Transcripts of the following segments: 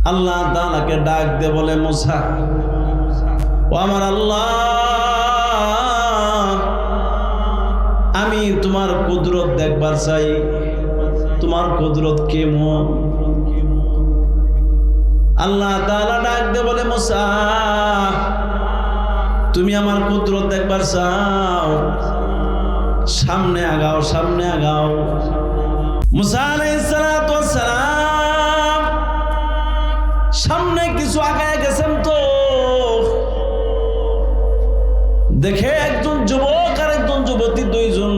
আল্লাহ তাআলাকে ডাক দিয়ে বলে, মুসা, ও আমার আল্লাহ, আমি তোমার কুদরত দেখবার চাই। তোমার কুদরত কেমন? আল্লাহ তাআলা ডাক দিয়ে বলে, মুসা, তুমি আমার কুদরত দেখবার চাও? সামনে আগাও, সামনে আগাও। মুসা আলাইহিস সালাতু ওয়াস সালাম সামনে কিছু আগায় গেছেন, তো দেখে একজন যুবক আর একজন যুবতী, দুইজন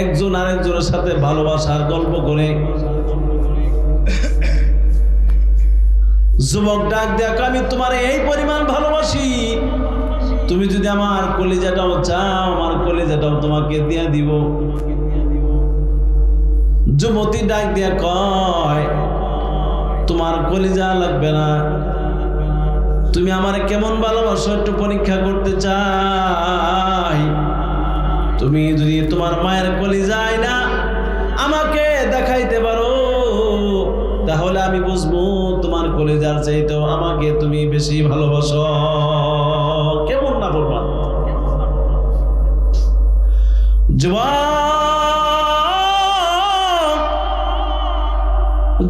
একজন আরেকজনের সাথে ভালোবাসার গল্প করে। যুবক ডাক দেখ, আমি তোমার এই পরিমাণ ভালোবাসি, তুমি যদি আমার কলিজাটাও চাও, আমার কলিজাটাও তোমাকে দিয়ে দিব। যুবতী ডাক দিয়া কয়, তোমার কলিজা লাগবে না, তুমি আমার কেমন ভালোবাসো একটু পরীক্ষা করতে চাই। তুমি যদি তোমার মায়ের কলিজায় না আমাকে দেখাইতে পারো, তাহলে আমি বুঝবো তোমার কলিজার চাইতেও আমাকে তুমি বেশি ভালোবাসো। কেমন না বলবা?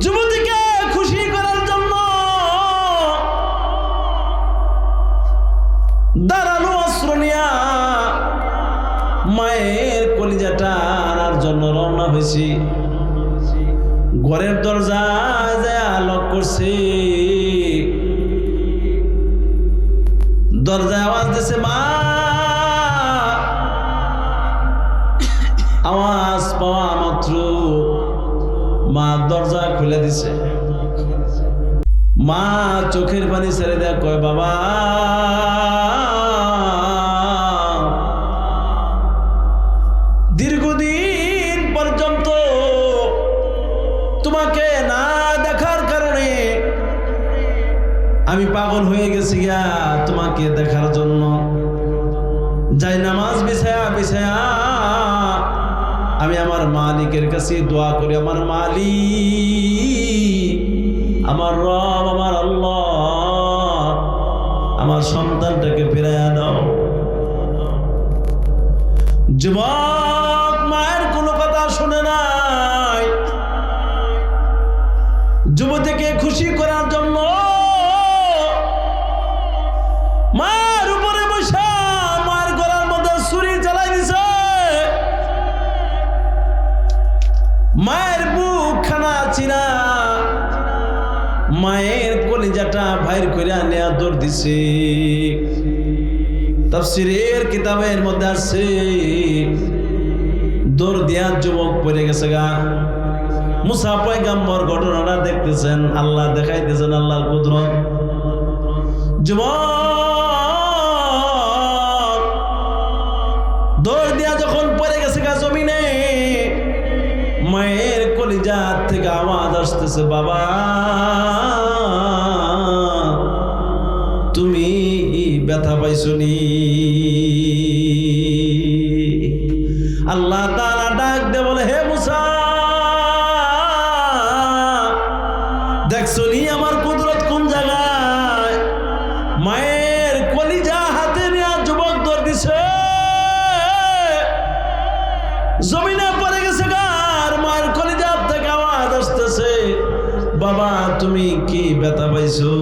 যুবতীকে খুশি করার জন্য দাঁড়ানো অস্ত্র নিয়া মায়ের কলিজাটা আনার জন্য রওনা হয়েছি। ঘরের দরজায় যায় লক করছে, দরজায় আওয়াজ দিছে, মা। আওয়াজ পাওয়া মাত্র মা দরজা খুলে দিছে। মা চোখের পানি ছেড়ে দেয়া কয়, বাবা, দীর্ঘদিন পর্যন্ত তোমাকে না দেখার কারণে আমি পাগল হয়ে গেছি গা তোমাকে দেখার জন্য। যাই নামাজ বিছায়া বিছায়া আমি আমার মালিকের কাছে দোয়া করি, আমার মালিক, আমার রব, আমার আল্লাহ, আমার সন্তানটাকে ফিরাইয়া দাও। যুবক মায়ের কোনো কথা শুনে নাই। যুবতীকে খুশি করার জন্য মায়ের উপরে বসা মায়ের গলার মধ্যে ছুরি চালাই দিছে। মায়ের বুক খানা চিনা মায়ের কলিজাটা বাইর করে নেয়া দৌড় দিছে। তাফসীরের কিতাবের মধ্যে আছে, দৌড় দিয়া যুবক পড়ে গেছে গা। মুসা পয়গম্বর ঘটনাটা দেখতেছেন, আল্লাহ দেখাইতেছেন আল্লাহর কুদরত। যুবক দৌড় দিয়া যখন পড়ে গেছে গা জমিনে, মায়ের কলিজা থেকে আওয়াজ আসতেছে, বাবা, তুমি ব্যথা পাইছনি? আল্লাহ তাআলা ডাক দে বলে, হে মুসা, দেখছনি আমার কুদরত কোন জায়গায়? মায়ের কলিজা হাতে নিয়ে যুবক দৌড় দিছে, জমিনে পড়ে গেছে গার। মায়ের কলিজা থেকে আওয়াজ আসতেছে, বাবা, তুমি কি ব্যথা পাইছো?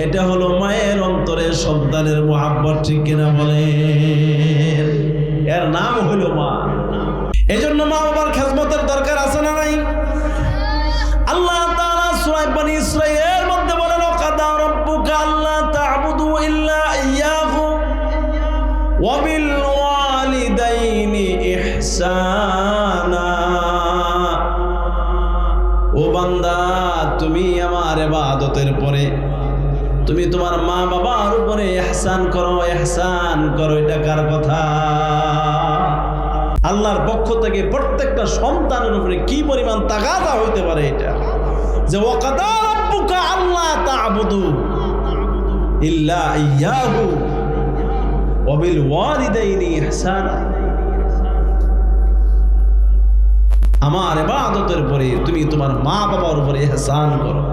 এটা হলো মায়ের অন্তরে সন্তানের মুহাব্বত, ঠিক কিনা বলেন? এর নাম হলো মা। এই জন্য মা বাবার খেদমতের দরকার আছে না নাই? আল্লাহ তাআলা সূরা বনী ইসরাঈলের মধ্যে বলেন, ওয়াকাদা রাব্বুকা আল্লা তা'বুদু ইল্লা ইয়্যাহু ওয়া বিল ওয়ালিদাইনি ইহসানা। ও বান্দা, তুমি আমার ইবাদতের পরে তুমি তোমার মা বাবার উপরে ইহসান করো, ইহসান করো। এটা কার কথা? আল্লাহর পক্ষ থেকে প্রত্যেকটা সন্তানের উপরে কি পরিমাণ তাগাদা হইতে পারে এটা, যে ওয়াকাদা রাব্বুকা আল্লা তা'বুদু ইল্লা ইয়্যাহু ওয়া বিল ওয়ালিদাইনি ইহসানা। আমার ইবাদতের পরে তুমি তোমার মা বাবার উপরে ইহসান করো।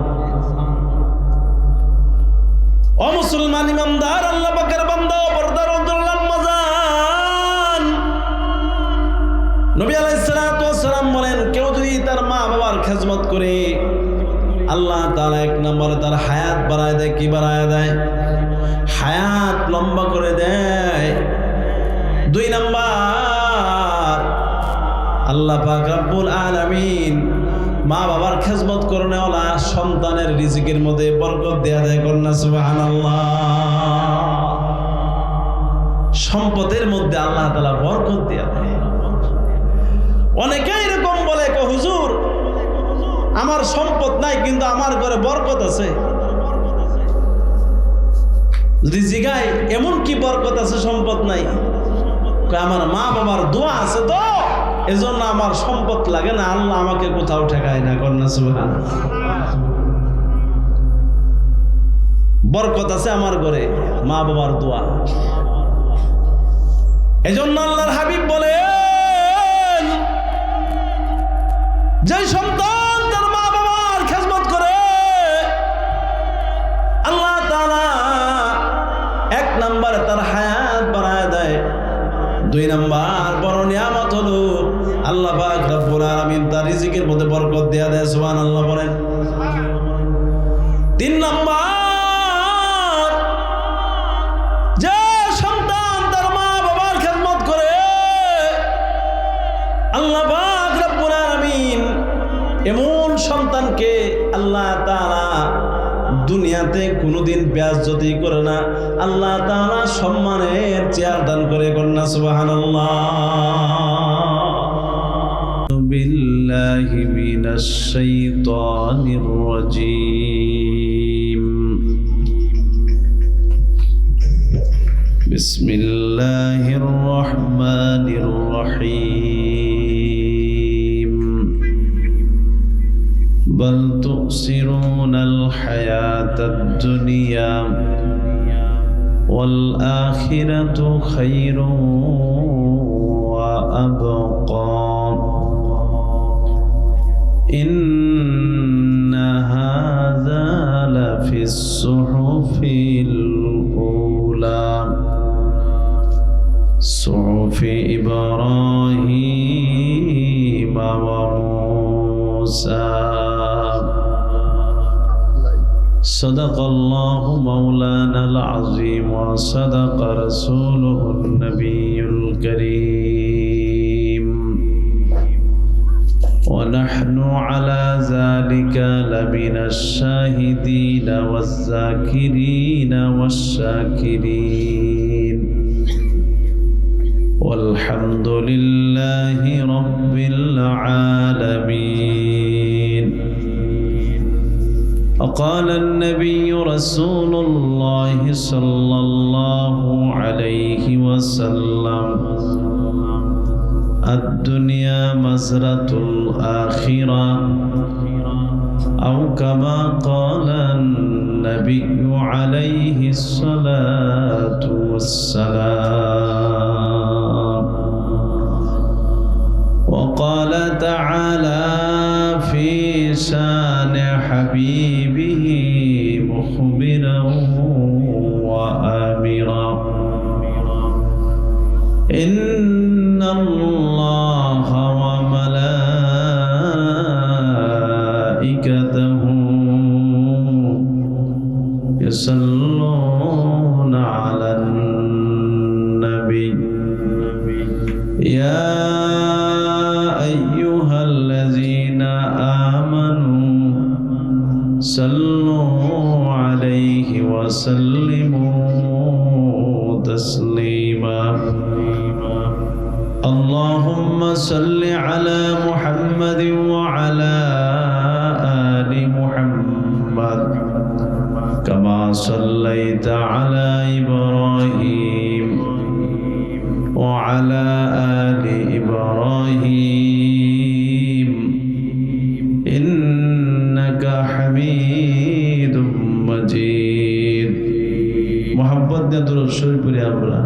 করি, আল্লাহ তাআলা এক নম্বরে তার হায়াত বাড়ায় দেয়। কি বাড়ায় দেয়? হায়াত লম্বা করে দেয়। দুই নাম্বার, আল্লাহ পাক রব্বুল আলামিন মা বাবার খেজমত করনেওয়ালা সন্তানের রিজিকের মধ্যে বরকত দেয়া দেয়। কন্যা সুবহানাল্লাহ। সম্পদের মধ্যে আল্লাহ তাআলা বরকত দেয়া দেয়। অনেকে এরকম বলে, হুজুর আমার সম্পদ নাই কিন্তু আমার ঘরে বরকত আছে। রিজিকায় এমন কি বরকত আছে সম্পদ নাই? আমার মা বাবার দোয়া আছে তো এজন্য আমার সম্পদ লাগে না, আল্লাহ আমাকে কোথাও ঠেকায় না। কন্যা সুবহানাল্লাহ। বরকত আছে আমার ঘরে, মা বাবার দোয়া। এজন্য আল্লাহর হাবিব বলেন, যে সন্তান তার মা বাবার খেজমত করে আল্লাহ তাআলা এক নম্বরে তার হায়াত বাড়ায় দেয়। দুই নাম্বার বড় নিয়ামত হলো আল্লাহ পাক রব্বুল আলামিন তার রিজিকের মধ্যে বরকত দেয়া দেয়। সুবহানাল্লাহ বলেন। তিন নাম্বার, যে সন্তান তার মা বাবার খেদমত করে আল্লাহ পাক রব্বুল আলামিন এমন সন্তানকে আল্লাহ তাআলা দুনিয়াতে কোনোদিন বেয়াজ্জতি করে না, আল্লাহ তাআলা সম্মানের চেয়ার দান করে। কন্যা সুবহানাল্লাহ। বিল্লাহি মিনাশ শাইতানির রাজীম। বিসমিল্লাহির রহমানির রহিম। بل تؤثرون الحياة الدنيا والآخرة خير وأبقى إن هذا لفي الصحف الأولى صحف إبراهيم وموسى صدق الله مولانا العظيم وصدق رسوله النبي الكريم ونحن على ذلك لمن الشاهدين والذاكرين والشاكرين والحمد لله رب العالمين. وقال النبي رسول الله صلى الله عليه وسلم الدنيا مزرعة الآخرة أو كما قال النبي عليه الصلاة والسلام. وقال تعالى في شان حبيبه مخبرا وآمرا إن الله وملائكته يصلون على النبي يا أيها الذين آمنوا صلوا عليه وسلموا تسليما. اللهم صل على محمد وعلى آل محمد كما صليت على إبراهيم وعلى آل إبراهيم إنك حميد مجيد. محبت درود شريف يا أبرا.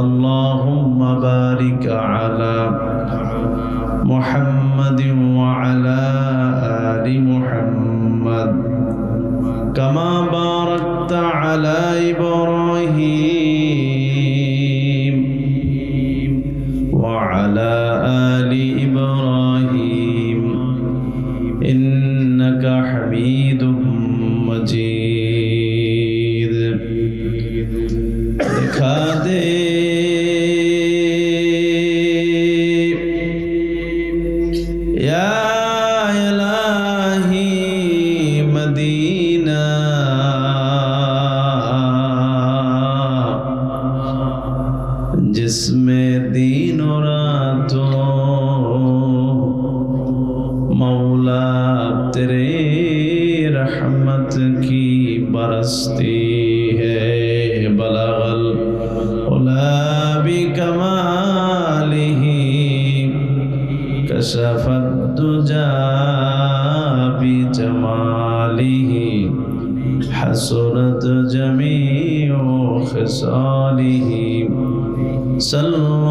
اللهم بارك على محمد وعلى آل محمد كما باركت على إبراهيم وعلى آل إبراهيم मजीद दिखा दे या इलाही मदीना जिसमें दिनों रातों मौला तेरे रहमत की बरसती है बलगल उला बिकमालिही कशफत दुजा बिजमालिही हसरत जमीउ खिसालिही सल्लु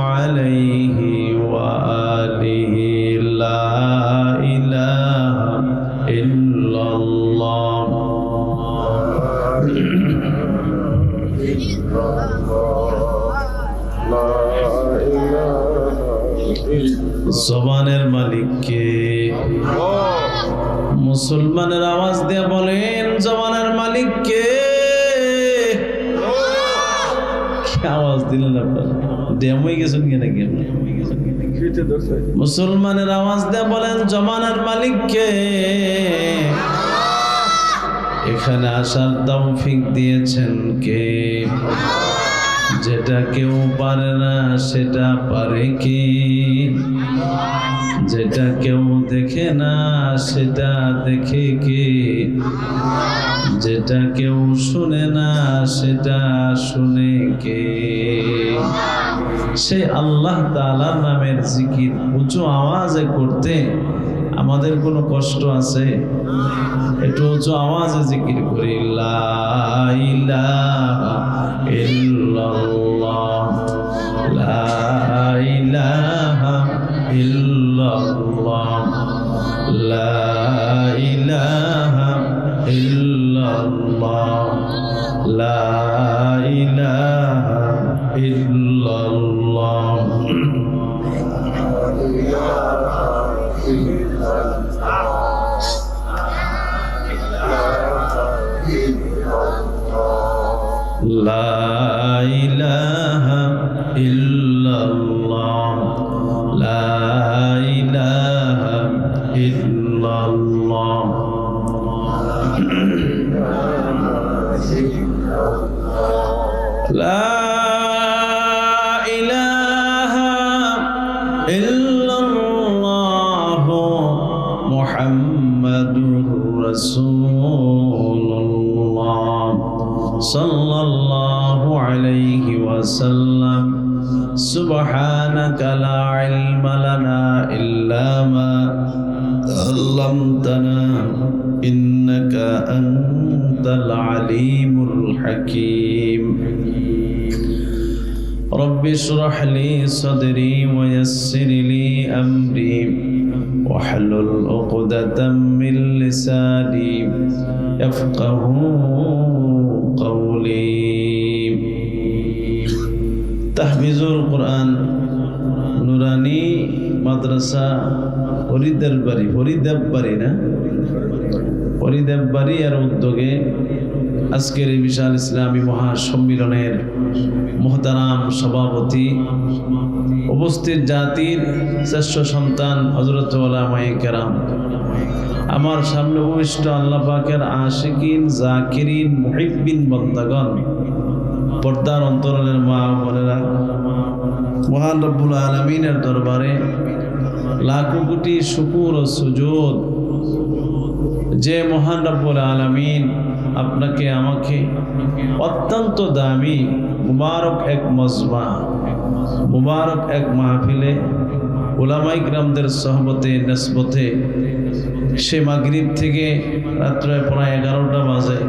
अलैहि व आलिहि ला इलाहा इल्लल्लाह। জবানের মালিক কে? মুসলমানের আওয়াজ দিয়ে বলেন জবানের মালিক কে? আওয়াজ দিলেন আপনারা ডেমই গেছেন কি নাকি? মুসলমানের আওয়াজ দিয়ে বলেন জবানের মালিক কে? এখানে আসার তৌফিক দিয়েছেন কে? যেটা কেউ পারে না সেটা পারে কি? যেটা কেউ দেখে না সেটা দেখে কে? যেটা কেউ শুনে না সেটা শুনে কে? সেই আল্লাহ তাআলার নামের জিকির উঁচু আওয়াজে করতে আমাদের কোনো কষ্ট আছে? একটু উঁচু আওয়াজে জিকির করি লা ইলাহা ইল্লাল্লাহ লা ইলাহা ইল্লাল্লাহ লা ইলাহা ইল্লাল্লাহ লা ইলাহা ইল্লাল্লাহ। লা ইলাহা ইল্লাল্লাহ লা ইলাহা ইল্লাল্লাহ। লা ইলাহা ইল্লাল্লাহ মুহাম্মাদুর রাসূলুল্লাহ সাল্লাল্লাহু আলাইহি ওয়াসাল্লাম। সুবহানাকা লা ইলমা লানা ইল্লা মা আল্লামতানা ইন্নাকা আনতাল আলিমুল হাকীম। رب اشرح لي صدري ويسر لي أمري واحلل عقدة من لساني يفقهوا قولي। তাহফিজুল কোরআন নুরানি মাদ্রাসা হরিদেববাড়ি এর উদ্যোগে আজকের এই বিশাল ইসলামী মহাসম্মিলনের মুহতারাম সভাপতি, উপস্থিত জাতির শ্রেষ্ঠ সন্তান হযরত উলামায়ে কেরাম, আমার সামনে উপবিষ্ট আল্লাহ পাকের আশিকিন জাকিরিন মুহিব্বিন বান্দাগণ, পর্দার অন্তরালের মা বোনেরা, মহান রব্বুল আলামিনের দরবারে লাখো কোটি শুকর ও সুজুদ যে মহান রব্বুল আলামিন আপনাকে আমাকে অত্যন্ত দামি মুবারক এক মজমা, মুবারক এক মাহফিলে উলামায়ে কিরামদের সহবতে নসবতে সে মাগরিব থেকে রাত্রে প্রায় 11টা বাজে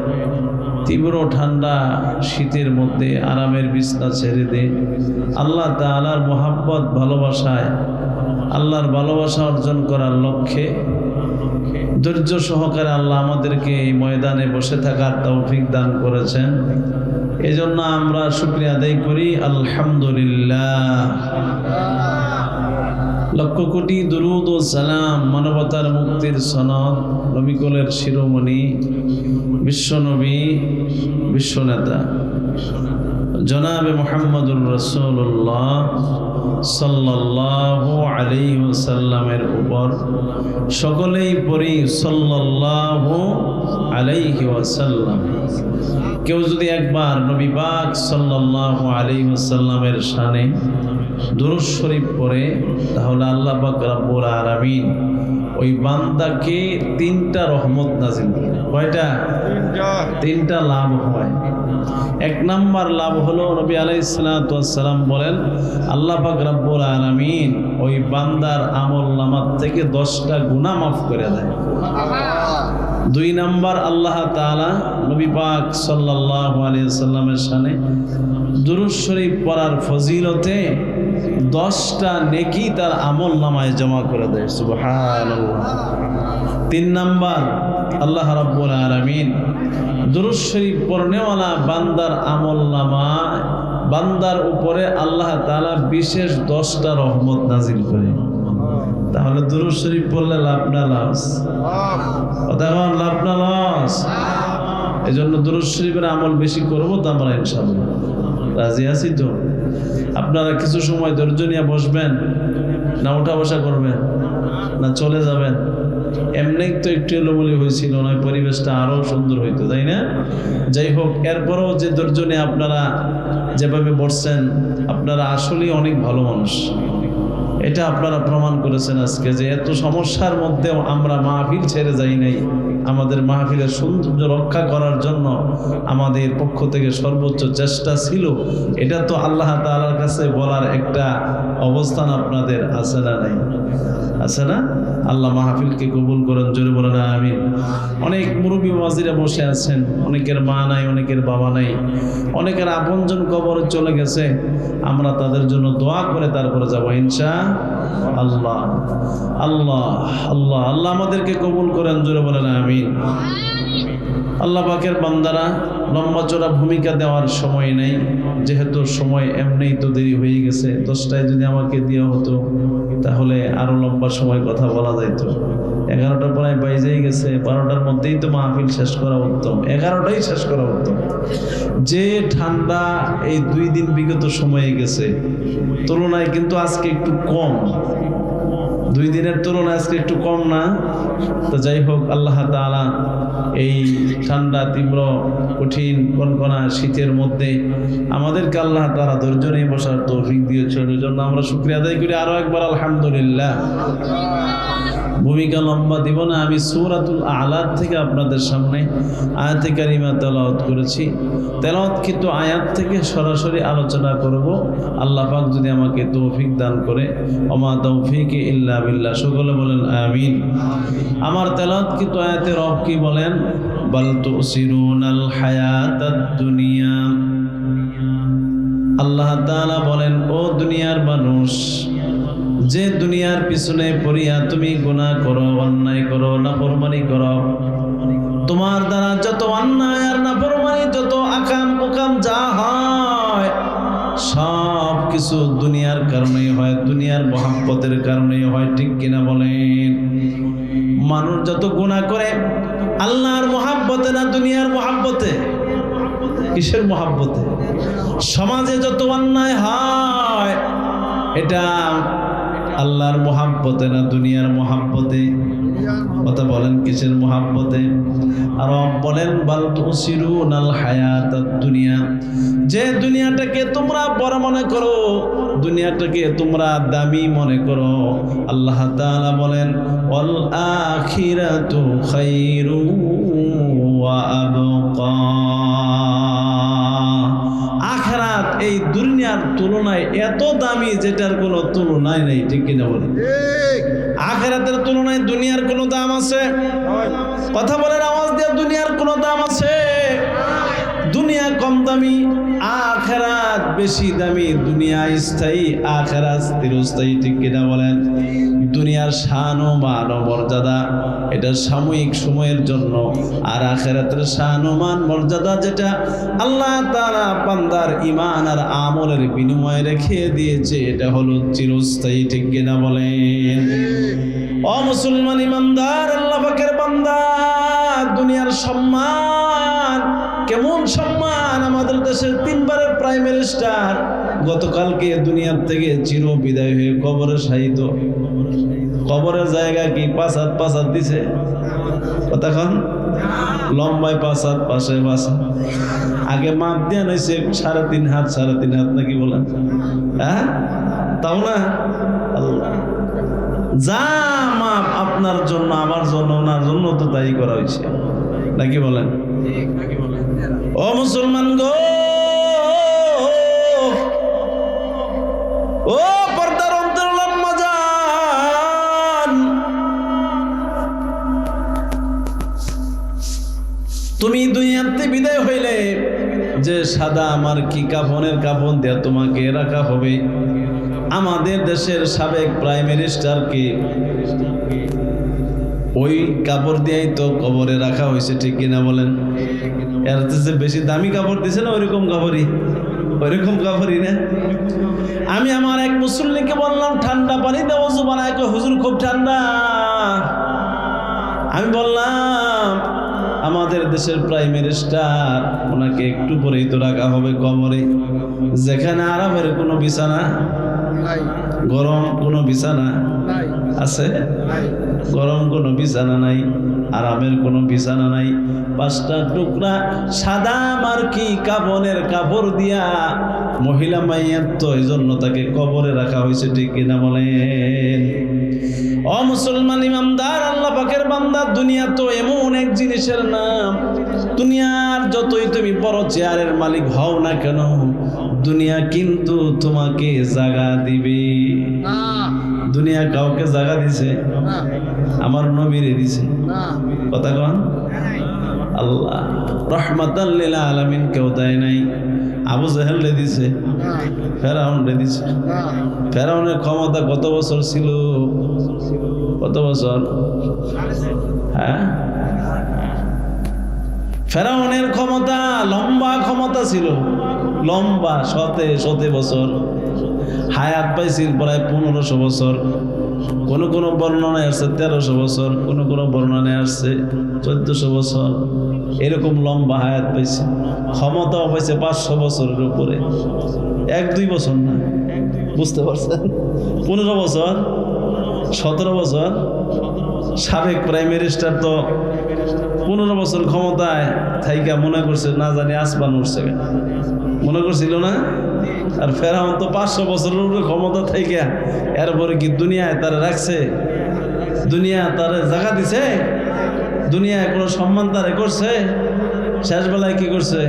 তীব্র ঠান্ডা শীতের মধ্যে আরামের বিছনা ছেড়ে দিয়ে আল্লাহ তাআলার মহব্বত ভালোবাসায় আল্লাহর ভালোবাসা অর্জন করার লক্ষ্যে ধৈর্য সহকারে আল্লাহ আমাদেরকে এই ময়দানে বসে থাকার তৌফিক দান করেছেন। এজন্য আমরা শুকরিয়া আদায় করি আলহামদুলিল্লাহ। লক্ষ কোটি দুরুদ ও সালাম মানবতার মুক্তির সনদ নবিকুলের শিরোমণি বিশ্বনবী বিশ্বনেতা জনাবে মুহাম্মদুর রাসূলুল্লাহ সাল্লাল্লাহু আলাইহি ওয়াসাল্লামের উপর সকলেই পড়ি সাল্লাল্লাহু আলাইহি ওয়াসাল্লাম। কেউ যদি একবার নবী পাক সাল্লাল্লাহু আলাইহি ওয়াসাল্লামের শানে দুরূদ শরীফ পড়ে তাহলে আল্লাহ পাক রব্বুল আলামিন ওই বান্দাকে তিনটা রহমত নাজিল করেন। কয়টা? তিনটা লাভ হয়। এক নাম্বার লাভ হলো নবী আলাইহিস সালাতু ওয়াস সালাম বলেন আল্লাহ পাক রব্বুল আলামিন ওই বান্দার আমলনামার থেকে 10টা গুনাহ মাফ করে দেয়। দুই নাম্বার আল্লাহ তাআলা নবী পাক সাল্লাল্লাহু আলাইহি ওয়াসাল্লামের শানে দুরূদ শরীফ পড়ার ফজিলতে 10টা নেকি তার আমলনামায় জমা করে দেয়। সুবহানাল্লাহ। তিন নাম্বার আল্লাহ রাব্বুল আলামিন দুরূদ শরীফ পড়নেওয়ালা বান্দার আমলনামায় বান্দার উপরে আল্লাহ তাআলা বিশেষ 10টা রহমত নাজিল করে। তাহলে দুরূদ শরীফ পড়লে লাভ না লস? কথা বল, লাভ না লস? এই জন্য দুরূদ শরীফের আমল বেশি করবো তো আমরা ইনশাআল্লাহ। রাজি আছি তো? আপনারা কিছু সময় ধৈর্য নিয়ে বসবেন না উঠা বসা করবেন না চলে যাবেন? এমনি তো একটু এলোমেলো হয়েছিল, নয় পরিবেশটা আরো সুন্দর হইতো, তাই না? যাই হোক, এরপরও যে ধৈর্য নিয়ে আপনারা যেভাবে বসছেন আপনারা আসলেই অনেক ভালো মানুষ। এটা আপনারা প্রমাণ করেছেন আজকে যে এত সমস্যার মধ্যেও আমরা মাহফিল ছেড়ে যাই নাই। আমাদের মাহফিলের সৌন্দর্য রক্ষা করার জন্য আমাদের পক্ষ থেকে সর্বোচ্চ চেষ্টা ছিল। এটা তো আল্লাহ তাআলার কাছে বলার একটা অবস্থান আপনাদের আছে না? নাই? আছে না? আল্লাহ মাহফিলকে কবুল করেন, জোরে বলেন আমিন। অনেক মুরব্বী ওয়াজিরা বসে আছেন, অনেকের মা নাই, অনেকের বাবা নাই, অনেকের আপনজন কবরে চলে গেছে। আমরা তাদের জন্য দোয়া করে তারপরে যাবো ইনশাআল্লাহ। আল্লাহ আল্লাহ আল্লাহ আমাদেরকে কবুল করেন, জোরে বলেন আমিন। আল্লাহ পাকের বান্দারা, লম্বা চড়া ভূমিকা দেওয়ার সময় নেই, যেহেতু সময় এমনিই তো দেরি হয়ে গেছে। 10টায় যদি আমাকে দেওয়া হতো তাহলে আরো লম্বা সময় কথা বলা যাইত। 11টা প্রায় বাইজেই গেছে, 12টার মধ্যেই তো মাহফিল শেষ করা উত্তম, 11টাই শেষ করা উত্তম। যে ঠান্ডা এই 2 দিন বিগত সময়ে গেছে তুলনায় কিন্তু আজকে একটু কম, 2 দিনের তুলনায় আজকে একটু কম না? তো যাই হোক, আল্লাহ তাআলা এই ঠান্ডা তীব্র কঠিন কনকনা শীতের মধ্যে আমাদেরকে আল্লাহ তাআলা ধৈর্য নিয়ে বসার তৌফিক দিয়েছেন। এই জন্য আমরা শুকরিয়া আদায় করি আরো একবার আলহামদুলিল্লাহ। ভূমিকা লম্বা দিব না, আমি সূরাতুল আ'লা থেকে আপনাদের সামনে আয়াতে কারিমা তেলাওয়াত করেছি। তেলাওয়াতকৃত আয়াত থেকে সরাসরি আলোচনা করব, আল্লাহ পাক যদি আমাকে তৌফিক দান করে। ওমা তৌফিকি ইল্লা বিল্লাহ। সকলে বলেন আমিন। আমার তেলাওয়াতকৃত আয়াতে রব কি বলেন? বাল তুসিরুনাল হায়াতাদ দুনিয়া। আল্লাহ তাআলা বলেন, ও দুনিয়ার মানুষ, যে দুনিয়ার পিছনে পড়িয়া তুমি গুনাহ করো, অন্যায় করো, নাফরমানি করো, তোমার দ্বারা যত অন্যায় আর নাফরমানি, যত আকাম কুকাম যা হয় সব কিছু দুনিয়ার কারণেই হয়, দুনিয়ার মহব্বতের কারণেই হয়। ঠিক কিনা বলেন? মানুষ যত গুনাহ করে আল্লাহর মহব্বতে না দুনিয়ার মহব্বতে? কিসের মহব্বতে? সমাজে যত অন্যায় হয় এটা আল্লাহর মহব্বতে না দুনিয়ার মহব্বতে? কথা বলেন, কিসের মহব্বতে? আর বলেন বাল তুসিরুনাল হায়াতাদ দুনিয়া। যে দুনিয়াটাকে তোমরা বড় মনে করো, দুনিয়াটাকে তোমরা দামি মনে করো, আল্লাহ তাআলা বলেন ওয়াল আখিরাতু খায়রু ওয়া আবকা। আখিরাত এই দুনিয়ার তুলনায় এত দামি যেটার কোনো তুলনাই নেই। ঠিক কিনা বলেন? আখিরাতের তুলনায় দুনিয়ার কোনো দাম আছে? কথা বলেন আওয়াজ দিয়ে, দুনিয়ার কোনো দাম আছে? দুনিয়া কম দামি, আখিরাত বেশি দামি। দুনিয়া স্থায়ী, আখিরাত চিরস্থায়ী, ঠিক কিনা বলেন? দুনিয়ার শান ও মান ও মর্যাদা এটা সাময়িক সময়ের জন্য, আর আখিরাতের শান ও মান মর্যাদা যেটা আল্লাহ তাআলা বান্দার ঈমান আর আমলের বিনিময়ে রেখে দিয়েছে, এটা হলো চিরস্থায়ী, ঠিক কিনা বলেন? ও মুসলমান ইমানদার আল্লাহ পাকের বান্দা, দুনিয়ার সম্মান কেমন সম্মান! আমাদের দেশের 3 বারের প্রাইম মিনিস্টার গতকালকে দুনিয়ার থেকে চির বিদায় হয়ে কবরে শায়িত। কবরের জায়গা কি 5 হাত দিছে? কতক্ষণ? লম্বায় 5 হাত, পাশে 5 হাত। আগে মাপ দেন হয়েছে 3.5 হাত, 3.5 হাত নাকি বলেন? হ্যাঁ, তাও না? আল্লাহ যা মাপ আপনার জন্য, আমার জন্য, ওনার জন্য তো তাই করা হয়েছে, নাকি বলেন? ও মুসলমান গো, ও পর্দার অন্তরাল আম্মা জান, তুমি দুনিয়াতে বিদায় হইলে যে সাদা আমার কি কাফনের কাফন দিয়ে তোমাকে রাখা হবে। আমাদের দেশের সাবেক প্রাইম মিনিস্টারকে ওই কাপড় দিয়েই তো কবরে রাখা হয়েছে, ঠিক কিনা বলেন? এর যে বেশি দামি কাপড় দিছে না, ওইরকম কাপড়ই না। আমি আমার এক মুসল্লিকে বললাম ঠান্ডা পানিতে ওযু বানায়, হুজুর খুব ঠান্ডা। আমি বললাম আমাদের দেশের প্রাইম মিনিস্টার, ওনাকে একটু পরেই তো রাখা হবে কবরে, যেখানে আরামের কোনো বিছানা, গরম কোনো বিছানা আছে? গরম কোনো বিছানা নাই, আরামের কোনো বিছানা নাই। 5টা টুকরা সাদা মার্কি কাফনের কাপড় দিয়া মহিলা মাইয়ার, তো এই জন্য তাকে কবরে রাখা হয়েছে, ঠিক কিনা বলেন? ও মুসলমান ইমানদার আল্লাহ পাকের বান্দা, দুনিয়া তো এমন এক জিনিসের নাম, দুনিয়ার যতই তুমি বড় চেয়ারের মালিক হও না কেন, দুনিয়া কিন্তু তোমাকে জায়গা দিবে। দুনিয়া কাউকে জায়গা দিছে? আমার নবীরে দিছে। কথা কন? আল্লাহ রহমাতাল লিল আলামিন কেউ দেয় নাই। আবু জাহেল দিছে, ফেরাউন দিছে। ফেরাউনের ক্ষমতা কত বছর ছিল? কত বছর? হ্যাঁ, ফেরাউনের ক্ষমতা লম্বা ক্ষমতা ছিল, লম্বা, শতে বছর হায়াত পাইছিল, প্রায় 1500 বছর। কোন বর্ণনায় আসছে 1300 বছর, কোন বর্ণনায় আসছে 1400 বছর। এরকম লম্বা হায়াত পাইছে, ক্ষমতাও পাইছে 500 বছরের উপরে। 1-2 বছর না, বুঝতে পারছেন? 15 বছর, 17 বছর। সাবেক প্রাইম মিনিস্টার তো 15 বছর ক্ষমতায় থাইকা মনে করছে না জানি আসমান উঠছে, মনে করছিল না? আর ফেরাউন তো 500 বছরের উপরে ক্ষমতা থাইকা এরপরে কি দুনিয়ায় তারা রাখছে? দুনিয়া তারে জায়গা দিছে? দুনিয়ায় কোনো সম্মান তারে করছে? শেষ বেলায় কি করছে?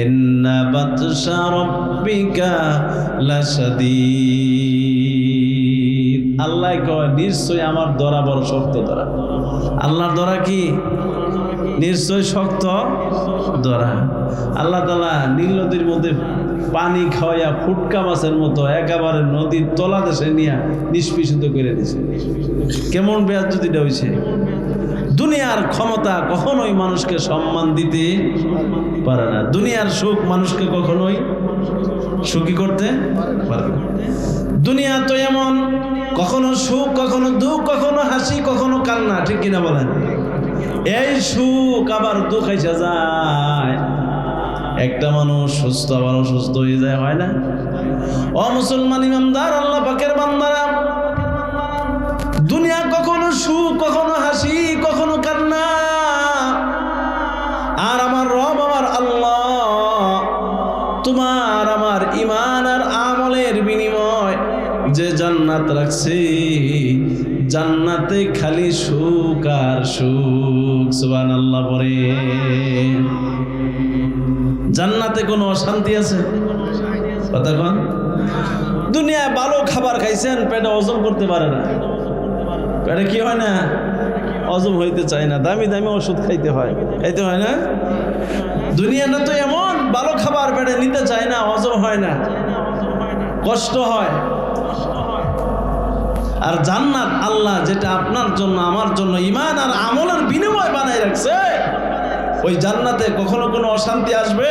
ইন্না বাতশা রাব্বিকা লাশাদীদ। আল্লাহ কয় নিশ্চয় আমার ধরা বড় শক্ত ধরা। আল্লাহর ধরা কি? নিশ্চয় শক্ত ধরা। আল্লাহ তাআলা নীল নদীর মধ্যে পানি খাওয়াইয়া ফুটকা মাছের মতো একেবারে নদীর তলাদেশে নিয়ে নিষ্পেষিত করে দিছে। কেমন বেয়াজ্জতিটা হয়েছে! দুনিয়ার ক্ষমতা কখনোই মানুষকে সম্মান দিতে পারে না। দুনিয়ার সুখ মানুষকে কখনোই সুখী করতে পারে না। দুনিয়া তো এমন, কখনো সুখ, কখনো দুঃখ, কখনো হাসি, কখনো কান্না, ঠিক কিনা বলেন? এই সুখ আবার দুঃখ এসে যায়। একটা মানুষ সুস্থ আবার অসুস্থ হয়ে যায়, হয় না? ও মুসলমান ইমানদার আল্লাহ পাকের বান্দারা, দুনিয়া কখনো সুখ, কখনো হাসি, কখনো কান্না। আর আমার রব, আমার আল্লাহ, তোমার আমার ঈমান আর আমলের বিনিময় যে জান্নাত রাখছে, জান্নাতে খালি সুখ আর সুখ। সুবহানাল্লাহ পড়ে। জান্নাতে কোনো অশান্তি আছে? কথা কন। দুনিয়ায় ভালো খাবার খাইছেন, পেটে হজম করতে পারে না। পেটে কি হয় না? হজম হইতে চায় না, দামি দামি ওষুধ খাইতে হয় না? দুনিয়াটা তো এমন, ভালো খাবার পেটে নিতে চায় না, হজম হয় না, কষ্ট হয়। আর জান্নাত আল্লাহ যেটা আপনার জন্য আমার জন্য ঈমান আর আমলের বিনিময় বানাই রাখছে, ওই জান্নাতে কখনো কোনো অশান্তি আসবে?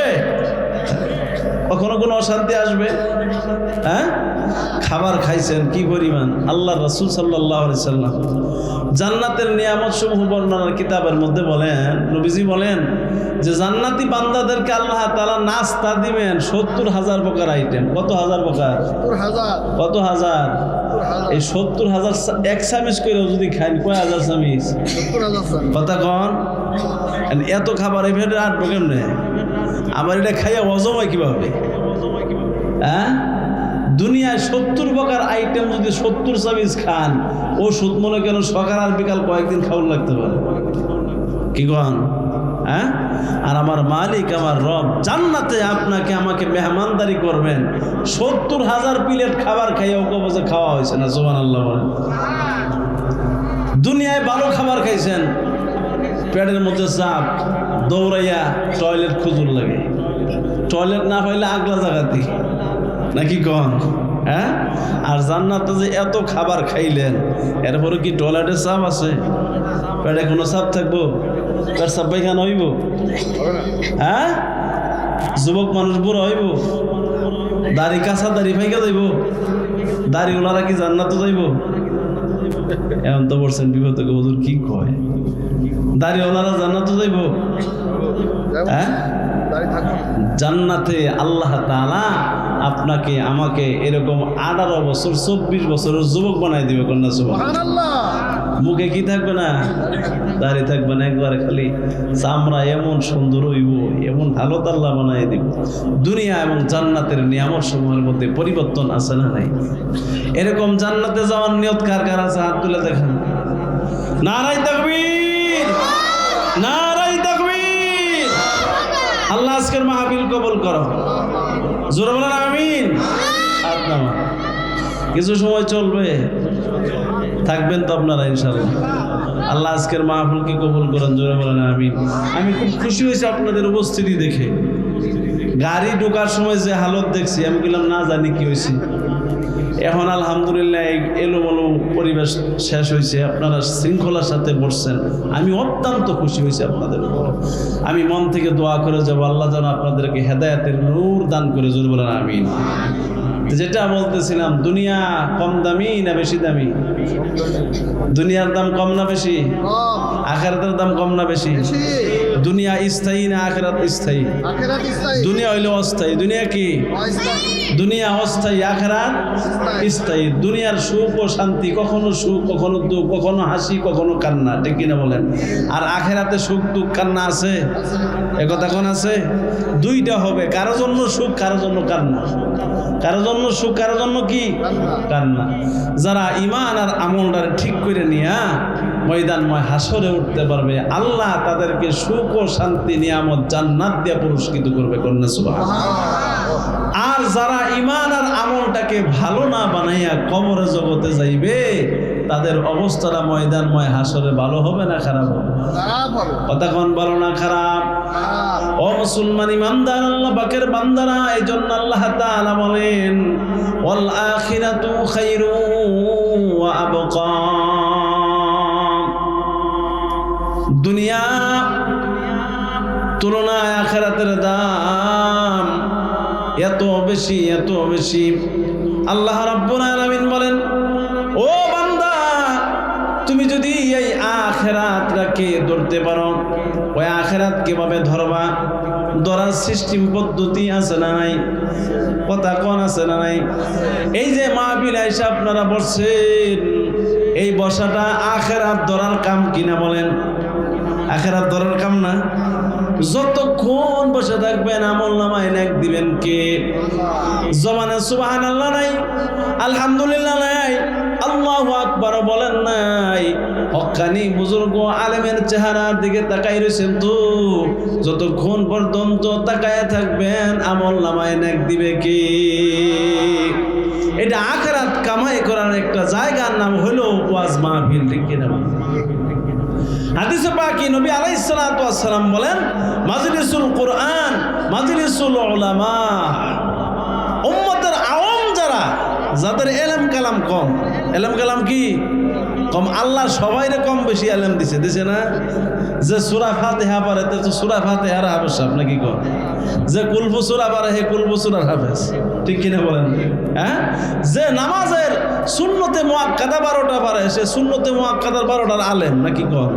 কখনো কোনো অশান্তি আসবে? হ্যাঁ, খাবার খাইছেন কি পরিমাণ। আল্লাহ রাসূল সাল্লাল্লাহু আলাইহি সাল্লাম জান্নাতের নিয়ামত সমূহ বর্ণনার কিতাবের মধ্যে বলেন, নবীজি বলেন যে জান্নাতি বান্দাদেরকে আল্লাহ তাআলা নাস্তা দিবেন 70,000 প্রকার আইটেম। কত হাজার প্রকার? কত হাজার? এই 70,000 এক চামিচ করেও যদি খান, কয় হাজার চামিচ? কথা কন। এত খাবার এই ভেটে আটবো কেমনে? আবার এটা খাইয়া হজম হয় কিভাবে? হ্যাঁ, দুনিয়ায় 70 প্রকার আইটেম যদি 70 চামিচ খান, ওষুধ মনে কেন সকাল আর বিকাল কয়েকদিন খাওয়ার লাগতে পারে। কি কন? হ্যাঁ, আর আমার মালিক আমার রব জান্নাতে আপনাকে আমাকে মেহমানদারি করবেন, 70,000 প্লেট খাবার খাইয়া ওকে বসে খাওয়া হয়েছে না? সুবহানাল্লাহ বলেন। দুনিয়ায় ভালো খাবার খাইছেন, পেটের মধ্যে চাপ, দৌড়াইয়া টয়লেট খুঁজুর লাগে, টয়লেট না পাইলে আগলা জায়গাতে, নাকি কন? হ্যাঁ, আর জান্নাতে যে এত খাবার খাইলেন, এরপরে কি টয়লেটের চাপ আছে? পেটে কোনো চাপ থাকবো? পেট চাপ পায়খানা হইব? হ্যাঁ, যুবক মানুষ বুড়ো হইব? দাড়ি কাঁচা দাড়ি ফাইকা যাইব? দাড়ি ওনারা কি জান্নাতে যাইব? এমন তো বলছেন বিপদ থেকে, হুজুর কি কয় দাড়ি ওনারা জান্নাতে যাইব? হ্যাঁ, জান্নাতে আল্লাহ তাআলা আপনাকে আমাকে এরকম 18 বছর 24 বছরের যুবক বানাই দিবে। কন্যা সুবহানাল্লাহ। মুখে কি থাকবে না? দাড়ি থাকবে না, একবারে খালি চামড়া এমন সুন্দর হইব, এমন হালত আল্লাহ বানাই দিব। দুনিয়া এবং জান্নাতের নিয়ামত সমূহের মধ্যে পরিবর্তন আছে না নাই? এরকম জান্নাতে যাওয়ার নিয়ত কার কার আছে? হাত তুলে দেখান। নারায়ে তাকবীর, নারায়ে তাকবীর। আল্লাহ আজকের মাহফিল কবুল করো, জোরে বলেন আমিন। কিছু সময় চলবে, থাকবেন তো আপনারা ইনশাআল্লাহ। আল্লাহ আজকের মাহফিলকে কবুল করেন, জোরে বলেন আমিন। আমি খুব খুশি হয়েছি আপনাদের উপস্থিতি দেখে। গাড়ি ঢোকার সময় যে হালত দেখছি, আমি বললাম না জানি কি হয়েছে। এখন আলহামদুলিল্লাহ এলোমেলো পরিবেশ শেষ হয়েছে, আপনারা শৃঙ্খলার সাথে বসছেন, আমি অত্যন্ত খুশি হয়েছি আপনাদের উপর। আমি মন থেকে দোয়া করে যাবো, আল্লাহ যেন আপনাদেরকে হেদায়েতের নূর দান করে, জোরে বলেন আমিন। যেটা বলতেছিলাম, দুনিয়া কম দামি না বেশি দামি? দুনিয়ার দাম কম না বেশি? আখিরাতের দাম কম না বেশি? দুনিয়া স্থায়ী না আখিরাত স্থায়ী? দুনিয়া হইল অস্থায়ী। দুনিয়া কি? দুনিয়া অস্থায়ী, আখিরাত স্থায়ী। দুনিয়ার সুখ ও শান্তি, কখনো সুখ কখনো দুঃখ, কখনো হাসি কখনো কান্না, ঠিক কিনা বলেন? আর আখিরাতে সুখ দুঃখ কান্না আছে? একথা কোন আছে? দুইটা হবে, কারো জন্য সুখ কারো জন্য কান্না, কারো জন্য সুখ কারো জন্য কি? কান্না। যারা ঈমান আর আমলটা ঠিক করে নিয়া ময়দানময় হাসরে উঠতে পারবে, আল্লাহ তাদেরকে সুখ ও শান্তি নিয়ামত জান্নাত দিয়ে পুরস্কৃত করবে। কন্যা সুবহানাল্লাহ। আর যারা ঈমান আর আমলটাকে ভালো না বানাইয়া কবরে জগতে যাইবে, তাদের অবস্থাটা ময়দানময় হাসরে ভালো হবে না খারাপ হবে? কথা কোন, ভালো না খারাপ? ও মুসলমান ইমানদার আল্লাহ পাকের বান্দারা, এইজন্য আল্লাহ তাআলা বলেন ওয়াল আখিরাতু খায়রু ওয়া আবকা। দুনিয়া তুলনায় আখিরাতের দাম এত বেশি, এত বেশি। আল্লাহ রাব্বুল আলামিন বলেন, ও বান্দা, তুমি যদি এই আখিরাতটাকে ধরতে পারো, ওই আখিরাত কিভাবে ধরবা? ধরার সিস্টেম পদ্ধতি আছে না নাই? কথা কোন আছে না নাই? এই যে মাহফিল আইসা আপনারা বসছেন, এই বসাটা আখিরাত ধরার কাম কিনা বলেন? আখিরাত ধরার কাম না? যতক্ষণ বসে থাকবেন আমল নামায় নেক দিবেন কে? জবানে সুবহানাল্লাহ নাই, আলহামদুলিল্লাহ নাই, আল্লাহু আকবার বলেন নাই। হক্কানি বুজুর্গ আলেমের চেহারার দিকে তাকাই রয়েছেন তো, যতক্ষণ পর্যন্ত তাকায় থাকবেন আমল নামায় নেক দিবে কে? এটা আখিরাত কামাই করার একটা জায়গার নাম হলো ওয়াজ মাহফিল, ঠিক কিনা? হাদিসে পাকি নবী আলাইহিস সালাতু ওয়াস সালাম বলেন, মাজলিসুল কুরআন মাজলিসুল উলামা। উম্মতের আওয়াম যারা, যাদের এলেম কালাম কম, এলেম কালাম কি কম, আল্লাহ সবাইরে কম বেশি এলেম দিছে না? যে সূরা ফাতিহা পড়ে তো সূরা ফাতিহার হাফেজ আপনি কি কন? যে কুলফু সূরা পড়ে হে কুলফু সূরার হাফেজ, ঠিক কিনা বলেন? হ্যাঁ, যে নামাজের সুন্নতে মুআক্কাদা 12টা পড়ে সে সুন্নতে মুআক্কাদার 12টার আলেম নাকি কন?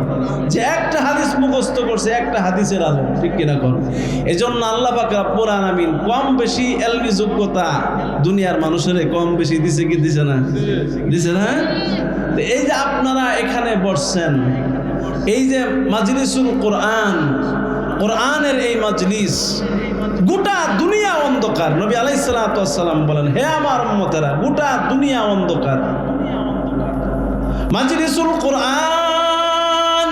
যে একটা হাদিস মুখস্থ করছে একটা হাদিসের আলেম, ঠিক কিনা কন? এজন্য আল্লাহ পাক রব্বুল আলামিন কম বেশি এলমি যোগ্যতা দুনিয়ার মানুষের কম বেশি দিছে কি দিছে না? দিছে না? এই যে আপনারা এখানে বসছেন, এই যে মাজলিসুল কোরআন, কোরআনের এই মাজলিস, গোটা দুনিয়া অন্ধকার। নবী আলাইহিস সালাতু ওয়াস সালাম বলেন, হে আমার উম্মতেরা, গোটা দুনিয়া অন্ধকার। মাজলিসুল কোরআন,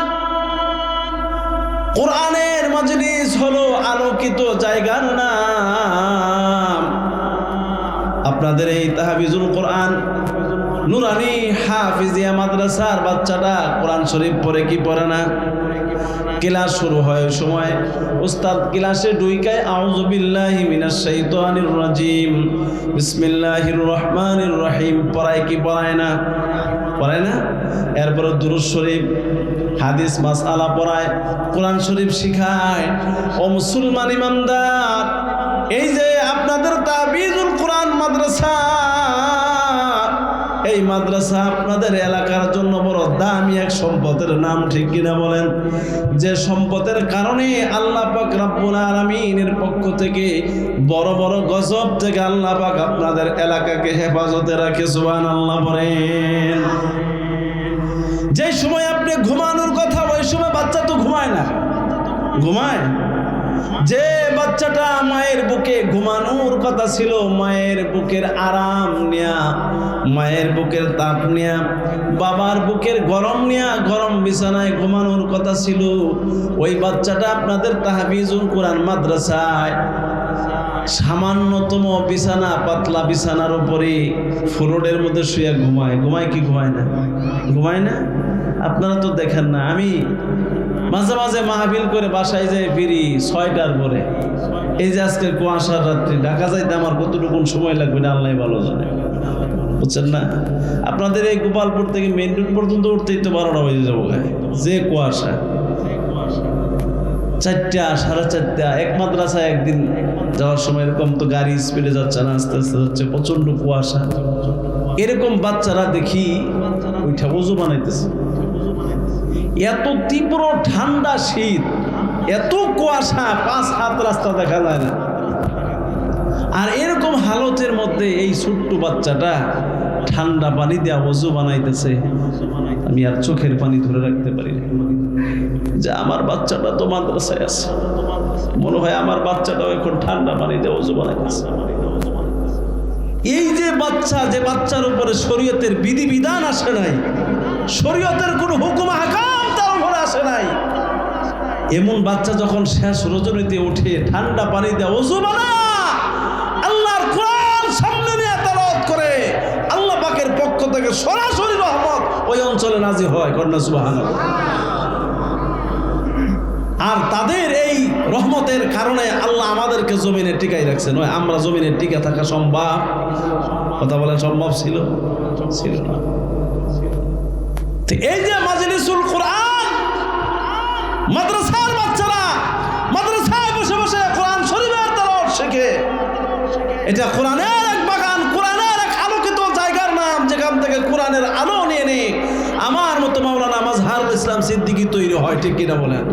কোরআনের মাজলিস হলো আলোকিত জায়গার নাম। আপনাদের এই তাহফিজুল কোরআন নুরানি হাফিজিয়া মাদ্রাসার বাচ্চাটা কোরআন শরীফ পড়ে কি পড়ে না? ক্লাস শুরু হয় ওই সময় উস্তাদ ক্লাসে ঢুকায় আউযু বিল্লাহি মিনাশ শাইতানির রাজিম বিসমিল্লাহির রহমানির রহিম পড়ায় কি পড়ায় না? পড়ায় না? এরপর দুরূদ শরীফ, হাদিস মাসআলা পড়ায়, কোরআন শরীফ শিখায়। ও মুসলমান ইমানদার, এই যে আপনাদের তাহফিজুল কোরআন মাদ্রাসা, এই মাদ্রাসা আপনাদের এলাকার জন্য বড় দামি এক সম্পদের নাম, ঠিক কিনা বলেন? যে সম্পদের কারণে আল্লাহ পাক রব্বুল আলামিনের পক্ষ থেকে বড় বড় গজব থেকে আল্লাহ পাক আপনাদের এলাকাকে হেফাজতে রাখে। সুবহানাল্লাহ বলেন। যে সময় আপনি ঘুমানোর কথা ওই সময় বাচ্চা তো ঘুমায় না, ঘুমায়? যে বাচ্চাটা মায়ের বুকে ঘুমানোর কথা ছিল, মায়ের বুকের আরাম নিয়া, মায়ের বুকের তাপ নিয়া, বাবার বুকের গরম নিয়া গরম বিছানায় ঘুমানোর কথা ছিল, ওই বাচ্চাটা আপনাদের তাহফিজুল কোরআন মাদ্রাসায় সামান্যতম বিছানা, পাতলা বিছানার উপরে ফ্লোরের মধ্যে শুয়ে ঘুমায়। ঘুমায় কি ঘুমায় না? ঘুমায় না? আপনারা তো দেখেন না। আমি মাঝে মাঝে মাহফিল করে বাসায় যাই ফিরি 6টার পরে। এই যে আজকে কুয়াশার রাত্রি, ঢাকা যাইতে আমার কতটুকু সময় লাগবে না আল্লাহ ভালো জানে, বুঝছেন না? আপনাদের এই গোপালপুর থেকে মেইন রোড পর্যন্ত উঠতেই তো 12টা বেজে যাবো। যে কুয়াশা, 4টা 4:30। এক মাদ্রাসায় একদিন যাওয়ার সময় এরকম তো গাড়ি স্পিডে যাচ্ছে না, আস্তে আস্তে যাচ্ছে, প্রচন্ড কুয়াশা। এরকম বাচ্চারা দেখি ওইটা ওযু বানাইতেছে। এত তীব্র ঠান্ডা শীত, এত কুয়াশা, 5 হাত রাস্তা দেখা যায় না। আর এরকম হালতের মধ্যে এই ছোট্ট বাচ্চাটা ঠান্ডা পানি দিয়ে ওযু বানাইতেছে। আমি আর চোখের পানি ধরে রাখতে পারি না যে আমার বাচ্চাটা তো মাদ্রাসায় আছে, মনে হয় আমার বাচ্চাটাও এখন ঠান্ডা পানি দিয়ে ওযু বানাইতেছে। এই যে বাচ্চা, যে বাচ্চার উপরে শরীয়তের বিধিবিধান আসে নাই, শরীয়তের কোনো হুকুম হাকাম তার উপরে আসে নাই, এমন বাচ্চা যখন শেষ রজনীতে উঠে ঠান্ডা পানি দিয়ে ওযু বানায়, আল্লাহর কোরআন সামনে নিয়ে তেলাওয়াত করে, আল্লাহ পাকের পক্ষ থেকে সরাসরি রহমত ওই অঞ্চলে নাজিল হয়। কন্যা সুবহানাল্লাহ। আর তাদের এই রহমতের কারণে আল্লাহ আমাদেরকে জমিনে টিকাই রাখছেন। আমরা জমিনে টিকে থাকা সম্ভব? কথা বলেন, সম্ভব ছিল? ছিল না। এই যে মাজলিসুল কোরআন, মাদ্রাসার বাচ্চারা মাদ্রাসায় বসে বসে কোরআন শরীফের তেলাওয়াত শেখে। এটা কোরআনের এক বাগান, কোরআনের এক আলোকিত জায়গার নাম, যেখান থেকে কোরআনের আলো নিয়ে নিয়ে আমার মতো মাওলানা মাজহারুল ইসলাম সিদ্দিকী তৈরি হয়, ঠিক কিনা বলেন?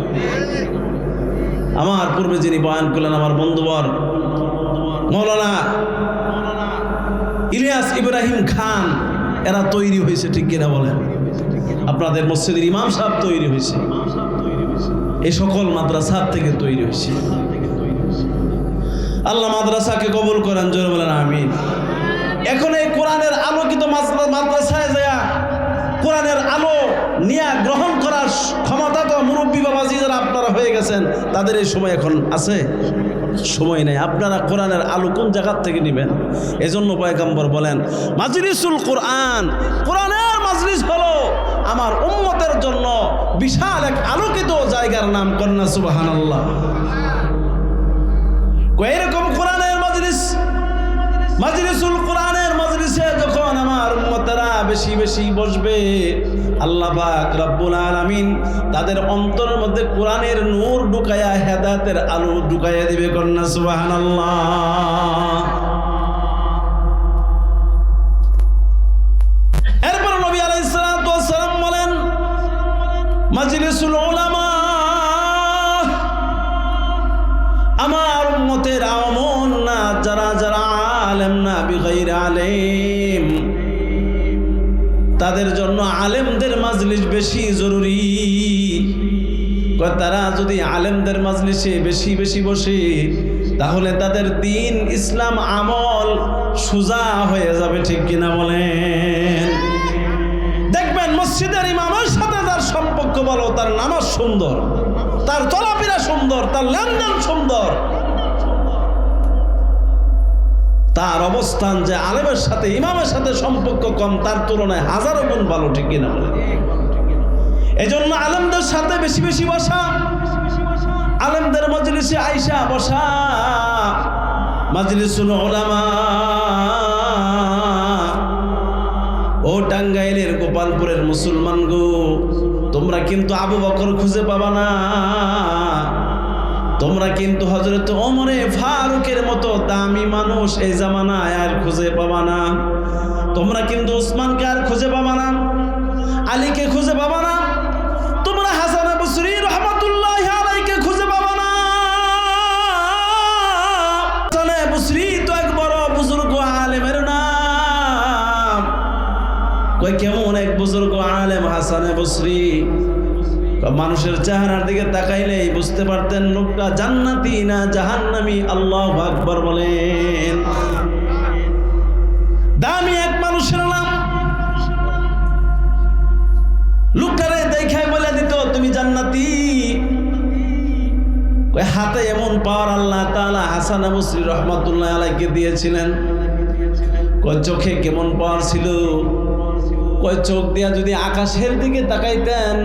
আমার পূর্বে যিনি বয়ান করলেন আমার বন্ধুবর মাওলানা ইলিয়াস ইব্রাহিম খান, এরা তৈরি হয়েছে, ঠিক কিনা বলেন? আপনাদের মসজিদের ইমাম সাহেব তৈরি হয়েছে, এই সকল মাদ্রাসার থেকে তৈরি হয়েছে। আল্লাহ মাদ্রাসাকে কবুল করেন, জোরে বলেন আমিন। এখন এই কোরআনের আলোকিত মাদ্রাসায় যায় কোরআনের আলো নিয়ে গ্রহণ করার ক্ষমতা তো মুরব্বী বাবাজি যারা আপনারা হয়ে গেছেন তাদের এই সময় এখন আছে? সময় নেই। আপনারা কোরআনের আলো কোন জায়গার থেকে নেবেন? এজন্য পয়গম্বর বলেন মাজলিসুল কোরআন, কোরআনের মাজলিস হলো আমার উম্মতের জন্য বিশাল এক আলোকিত জায়গার নাম কন্যা সুবহানাল্লাহ। এরকম কোরআনের মাজলিসুল কোরআনের মাজলিসে যখন আমার উম্মতেরা বেশি বেশি বসবে, আল্লাহ পাক রব্বুল আলামিন তাদের অন্তরের মধ্যে কোরআনের নূর ঢুকায়া, হেদায়েতের আলো ঢুকায়া দিবে কন্যা সুবহানাল্লাহ। এরপর নবী আলাইহিস সালাতু ওয়াস সালাম বলেন, মাজলিসুল উলামা, আমার উম্মতের আমন না, যারা যারা আলেম না, বিগাইর আলেম, তাদের জন্য আলেমদের মাজলিস বেশি জরুরি। তারা যদি আলেমদের মাজলিসে বেশি বেশি বসে, তাহলে তাদের দ্বীন ইসলাম আমল সোজা হয়ে যাবে, ঠিক কিনা বলেন? দেখবেন মসজিদের ইমামের সাথে তার সম্পর্ক ভালো, তার নামাজ সুন্দর, তার চলাফেরা সুন্দর, তার লেনদেন সুন্দর, তার অবস্থান যে আলেমের সাথে ইমামের সাথে সম্পর্ক কম, তার তুলনায় হাজারো গুণ ভালো, ঠিক কিনা বলেন? এজন্য আলেমদের সাথে বেশি বেশি বসা, আলেমদের মজলিসে আইসা বসা। মাজলিসুল উলামা, ও টাঙ্গাইলের গোপালপুরের মুসলমান গো, তোমরা কিন্তু আবু বকর খুঁজে পাবা না, তোমরা কিন্তু হযরত ওমরে ফারুকের মতো দামি মানুষ এই জামানায় আর খুঁজে পাবা না, তোমরা কিন্তু উসমানকে আর খুঁজে পাবা না, আলীকে খুঁজে পাবা না, তোমরা হাসান বসরি রাহমাতুল্লাহি আলাইহিকে খুঁজে পাবা না। হাসান বসরি তো এক বড় বুজুর্গ আলেমের নাম। কই কেমন এক বুজুর্গ আলেম হাসান বসরি, মানুষের চেহারার দিকে তাকাইলেই বুঝতে পারতেন লোকটা জান্নাতি না জাহান্নামী। আল্লাহু আকবার বলেন। দামি এক মানুষের নাম, লোকটারে দেখাই বলে দিত তুমি জান্নাতি। হাতে এমন পাওয়ার আল্লাহ তাআলা হাসান বসরি রাহমাতুল্লাহি আলাইহিকে দিয়েছিলেন। চোখে কেমন পাওয়ার ছিল, চোখ দিয়া যদি আকাশের দিকে তাকাইতেন,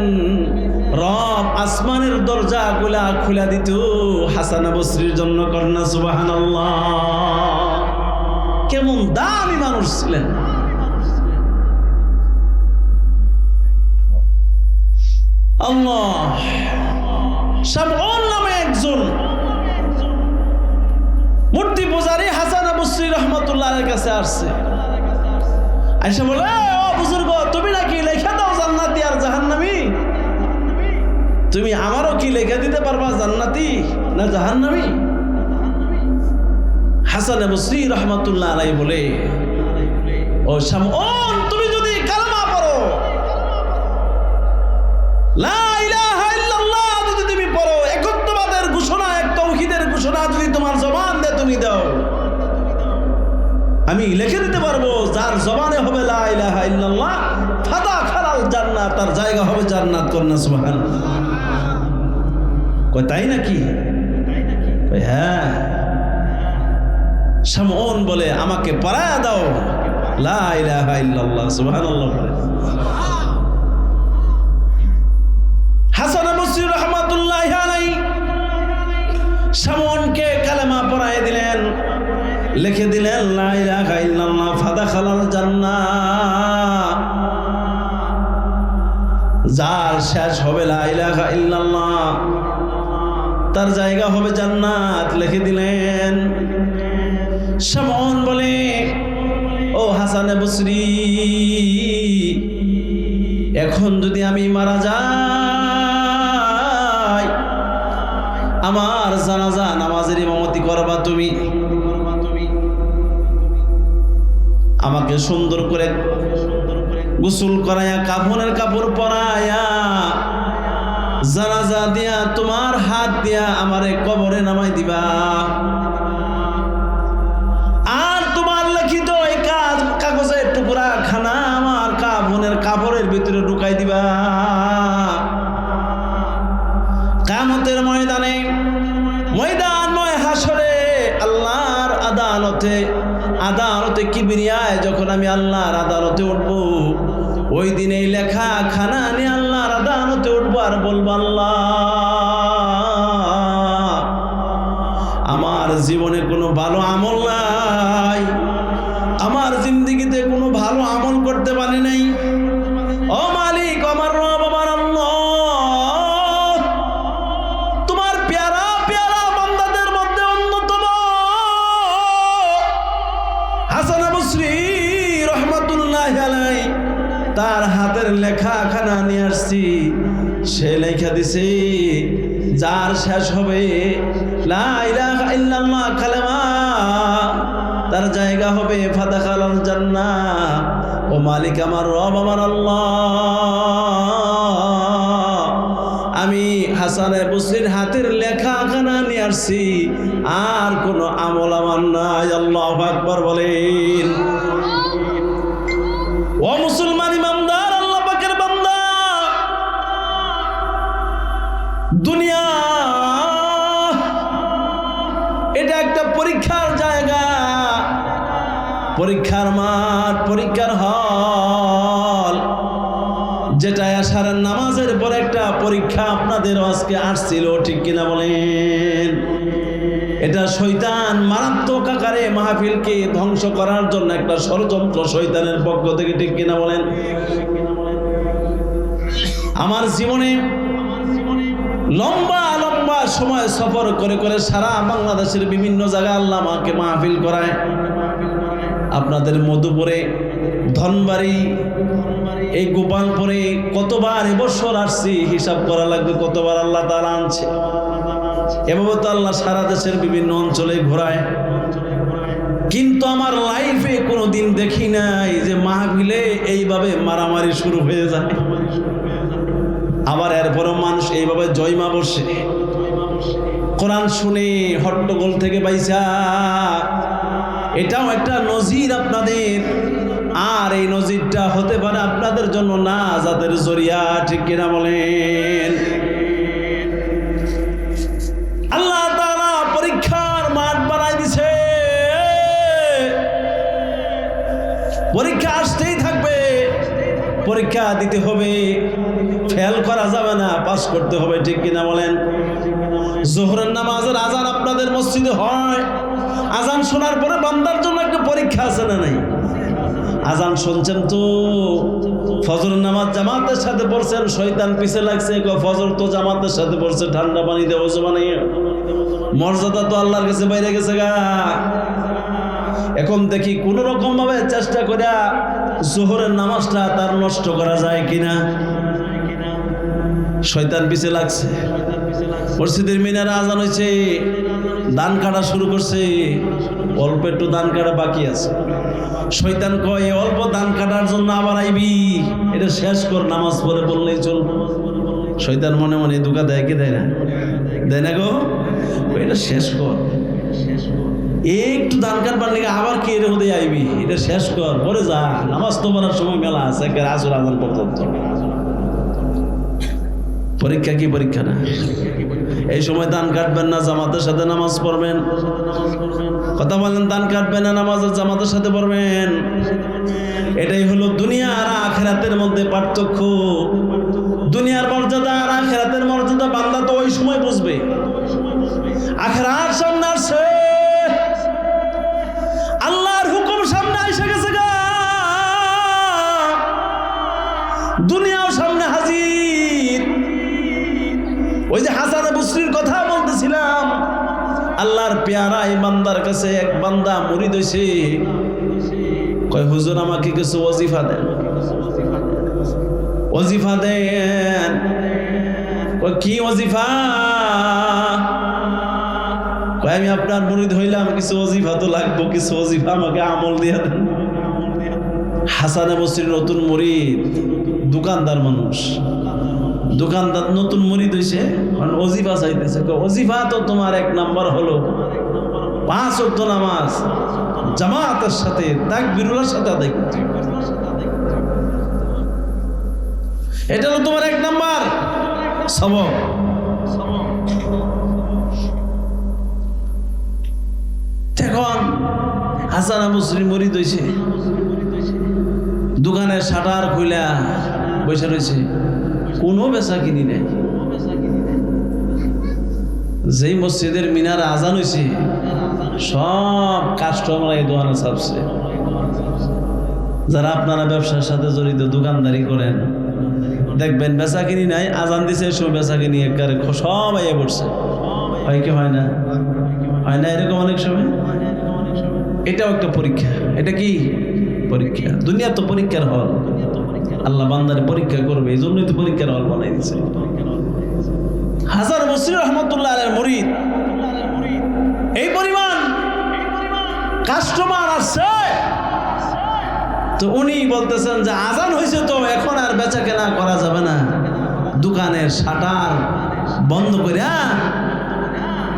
রব আসমানের দরজা গুলা খুলে দিত হাসান বসরির জন্য, কন্যা সুবহানাল্লাহ। কেমন দামি মানুষ ছিলেন। আল্লাহ, শামউন নামে একজন মূর্তি পূজারী হাসান বসরি রাহমাতুল্লাহির কাছে আসছে। আয়েশা বলে, ও বুজুর্গ, তুমি নাকি লেখা দাও জান্নাতি আর জাহান্নামী? তুমি আমারও কি লেখা দিতে পারবা জান্নাতি না জাহান্নামী? হাসান বসরি রাহমাতুল্লাহি আলাইহি বলে, ও শামউন, তুমি যদি কালেমা পড়ো, লা ইলাহা ইল্লাল্লাহ যদি তুমি পড়ো, একত্ববাদের ঘোষণা, এক তাওহীদের ঘোষণা যদি তোমার জবান দিয়ে তুমি দাও, আমি লিখে দিতে পারবো যার জবানে হবে লা ইলাহা ইল্লাল্লাহ, ফাদা খালাল জান্নাত, তার জায়গা হবে জান্নাত, কন্যা সুবহানাল্লাহ। কই তাই নাকি? কই হ্যাঁ। শামউন বলে, আমাকে পড়ায়া দাও লা ইলাহা ইল্লাল্লাহ, সুবহানাল্লাহ। হাসান বসরি রাহমাতুল্লাহি আলাইহি শামউনকে কালেমা পড়ায় দিলেন, লিখে দিলেন লা ইলাহা ইল্লাল্লাহ, ফাদাখালাল জান্নাহ। যার শেষ হবে লা ইলাহা ইল্লাল্লাহ, তার জায়গা হবে জান্নাত, লিখে দিলেন। শামউন বলে, ও হাসান বসরি, এখন যদি আমি মারা যাই, আমার জানাজা নামাজের ইমামতি করবা তুমি, আমাকে সুন্দর করে গোসল করায়া, কাফনের কাপড় পরায়া, জানাজা দিয়া তোমার হাত দিয়া আমারে কবরে নামাই দিবা, আর তোমার লিখিত এই কাগজের টুকরা খানা আমার কাফনের কাপড়ের ভিতরে ঢুকাই দিবা। কিয়ামতের ময়দানে, ময়দানময় হাসরে, আল্লাহর আদালতে, আদালতে কিবরিয়ায় যখন আমি আল্লাহর আদালতে উঠব, ওই দিন এই লেখা খানা নিয়ে আল্লাহর আদালতে উঠবো আর বলবো, আল্লাহ আমার জীবনে কোনো ভালো আমল নাই, আমার জিন্দেগিতে কোনো ভালো আমল করতে পারি নাই। ও মালিক, আমার রব, আমার আল্লাহ, তোমার প্যারা প্যারা বান্দাদের মধ্যে অন্যতম হাসান বসরি রহমাতুল্লাহ আলাইহি, তার হাতের লেখা খানা নিয়ে আসছি। সে লেখা দিছে, যার শেষ হবে লা ইলাহা ইল্লাল্লাহ কালেমা, তার জায়গা হবে ফাদাখালাল জান্নাহ। ও মালিক, আমার রব, আমার আল্লাহ, আমি হাসান বসরির হাতের লেখা খানা নিয়ে আসছি, আর কোনো আমল আমার নাই। আল্লাহু আকবার বলেন। ও মুসলমান ইমানদার, আল্লাহ পাকের বান্দা, দুনিয়া এটা একটা পরীক্ষার জায়গা, পরীক্ষার মাঠ, পরীক্ষার হল, যেটা আসার নামাজের পর একটা পরীক্ষা আপনাদের আজকে আসছিল, ঠিক কিনা বলেন? এটা শয়তান মারাত্মক আকারে মাহফিলকে ধ্বংস করার জন্য একটা ষড়যন্ত্র শয়তানের পক্ষ থেকে, ঠিক কিনা বলেন? আমার জীবনে লম্বা লম্বা সময় সফর করে করে সারা বাংলাদেশের বিভিন্ন জায়গায় আল্লাহ আমাকে মাহফিল করায়। আপনাদের মধুপুরে, ধনবাড়ি, এই গোপালপুরে কতবার এবছর আসছি, হিসাব করা লাগবে কতবার আল্লাহ তাআলা আনছে। এভাবে তো আল্লাহ সারা দেশের বিভিন্ন অঞ্চলে ঘোরায়, কিন্তু আমার লাইফে কোনোদিন দেখি নাই যে মাহফিলে এইভাবে মারামারি শুরু হয়ে যায়, আবার এরপরও মানুষ এইভাবে জয়মা বসে কোরআন শুনে হট্টগোল থেকে বাইসা। এটাও একটা নজির আপনাদের, আর এই নজিরটা হতে পারে আপনাদের জন্য নাজাতের জরিয়া, ঠিক কিনা বলেন? আল্লাহ তাআলা পরীক্ষার মাঠ বানাই দিছে, পরীক্ষা আসতেই থাকবে, পরীক্ষা দিতে হবে, ফেল করা যাবে না, পাস করতে হবে, ঠিক কিনা বলেন? যোহরের নামাজের আজান আপনাদের মসজিদে হয়, আজান শোনার পরে বান্দার জন্য একটা পরীক্ষা আছে না নাই? আজান শুনছেন তো, ফজরের নামাজ জামাতের সাথে পড়ছেন, শয়তান পিছে লাগছে, ফজর তো জামাতের সাথে পড়ছে, ঠান্ডা পানিতে ওযু বানাইয়া, মর্যাদা তো আল্লাহর কাছে বাইরে গেছে গা। এখন দেখি কোন রকম ভাবে চেষ্টা করে যোহরের নামাজটা তার নষ্ট করা যায় কিনা। শয়তান পিছে লাগছে, মসজিদের মিনারে আজান হয়েছে, ধান কাটা শুরু করছে, অল্প একটু ধান কাটা বাকি আছে। শয়তান কয়, অল্প ধান কাটার জন্য আবার আইবি, এটা শেষ কর, নামাজ পড়ে বললেই চলবে। শয়তান মনে মনে ধোঁকা দেয় কি দেয় না? দেয় না গো, এটা শেষ কর, একটু ধান কাটবার লেগে আবার কে রে হতে আইবি, এটা শেষ কর, পরে যা, নামাজ তো পড়ার সময় মেলা আছে, আসর আজান পর্যন্ত। পরীক্ষা কি পরীক্ষা না? এই সময় ধান কাটবেন না, জামাতের সাথে নামাজ পড়বেন। কথা বলেন, ধান কাটবেন না, নামাজের জামাতের সাথে পড়বেন। এটাই হলো দুনিয়া আর আখিরাতের মধ্যে পার্থক্য। দুনিয়ার মর্যাদা আর আখিরাতের মর্যাদা বান্দা তো ওই সময় বুঝবে। আখিরাত সামনে আসছে, আল্লাহর হুকুম সামনে এসে গেছে গা, দুনিয়াও সামনে হাজির। ওই যে হাসান বসরির কথা বলতেছিলাম, আল্লাহর পেয়ারা এই বান্দার কাছে এক বান্দা মুরিদ হইছে, কয় হুজুর আমাকে কিছু ওয়াজিফা দেন, ওয়াজিফা দেন। কয় কি ওয়াজিফা? কয় আমি আপনার মুরিদ হইলাম, কিছু ওয়াজিফা তো লাগবে, কিছু ওয়াজিফা আমাকে আমল দিয়ে দেন। হাসান বসরির নতুন মুরিদ, দোকানদার মানুষ, দোকানদার নতুন মুরিদ হইছে, ওয়াজিফা চাইতেছে। ওয়াজিফা তো তোমার এক নাম্বার হলো 5 ওয়াক্ত নামাজ জামাতের সাথে তাকবীরের সাথে আদায় করতে, এটা হলো তোমার এক নাম্বার সবক। এখন হাসান বসরি মুরিদ হইছে, দোকানের শাটার খুইলা বসে রয়েছে, কোনো বেচা কিনি নেই। যেই মসজিদের মিনার আজান হয়েছে সব কাস্টমার এই দোকানে ছাপছে। যারা আপনারা ব্যবসার সাথে জড়িত, দোকানদারি করেন, দেখবেন বেচা কিনি নাই, আজান দিছে সব বেচা কিনি একবারে সব আইয়া পড়ছে। হয় কি হয় না? হয় না এরকম অনেক সময়? এটাও একটা পরীক্ষা। এটা কি পরীক্ষা? দুনিয়া তো পরীক্ষার হল, আল্লাহ বান্দারে পরীক্ষা করবে, এই জন্যই তো পরীক্ষার হল বানাই দিচ্ছে। হাসান বসরি রহমতুল্লাহ আলাইহির মুরিদ, এই পরিমাণ কাস্টমার আসছে, তো উনি বলতেছেন যে আজান হয়েছে তো এখন আর বেচা কেনা করা যাবে না, দোকানের শাটার বন্ধ করে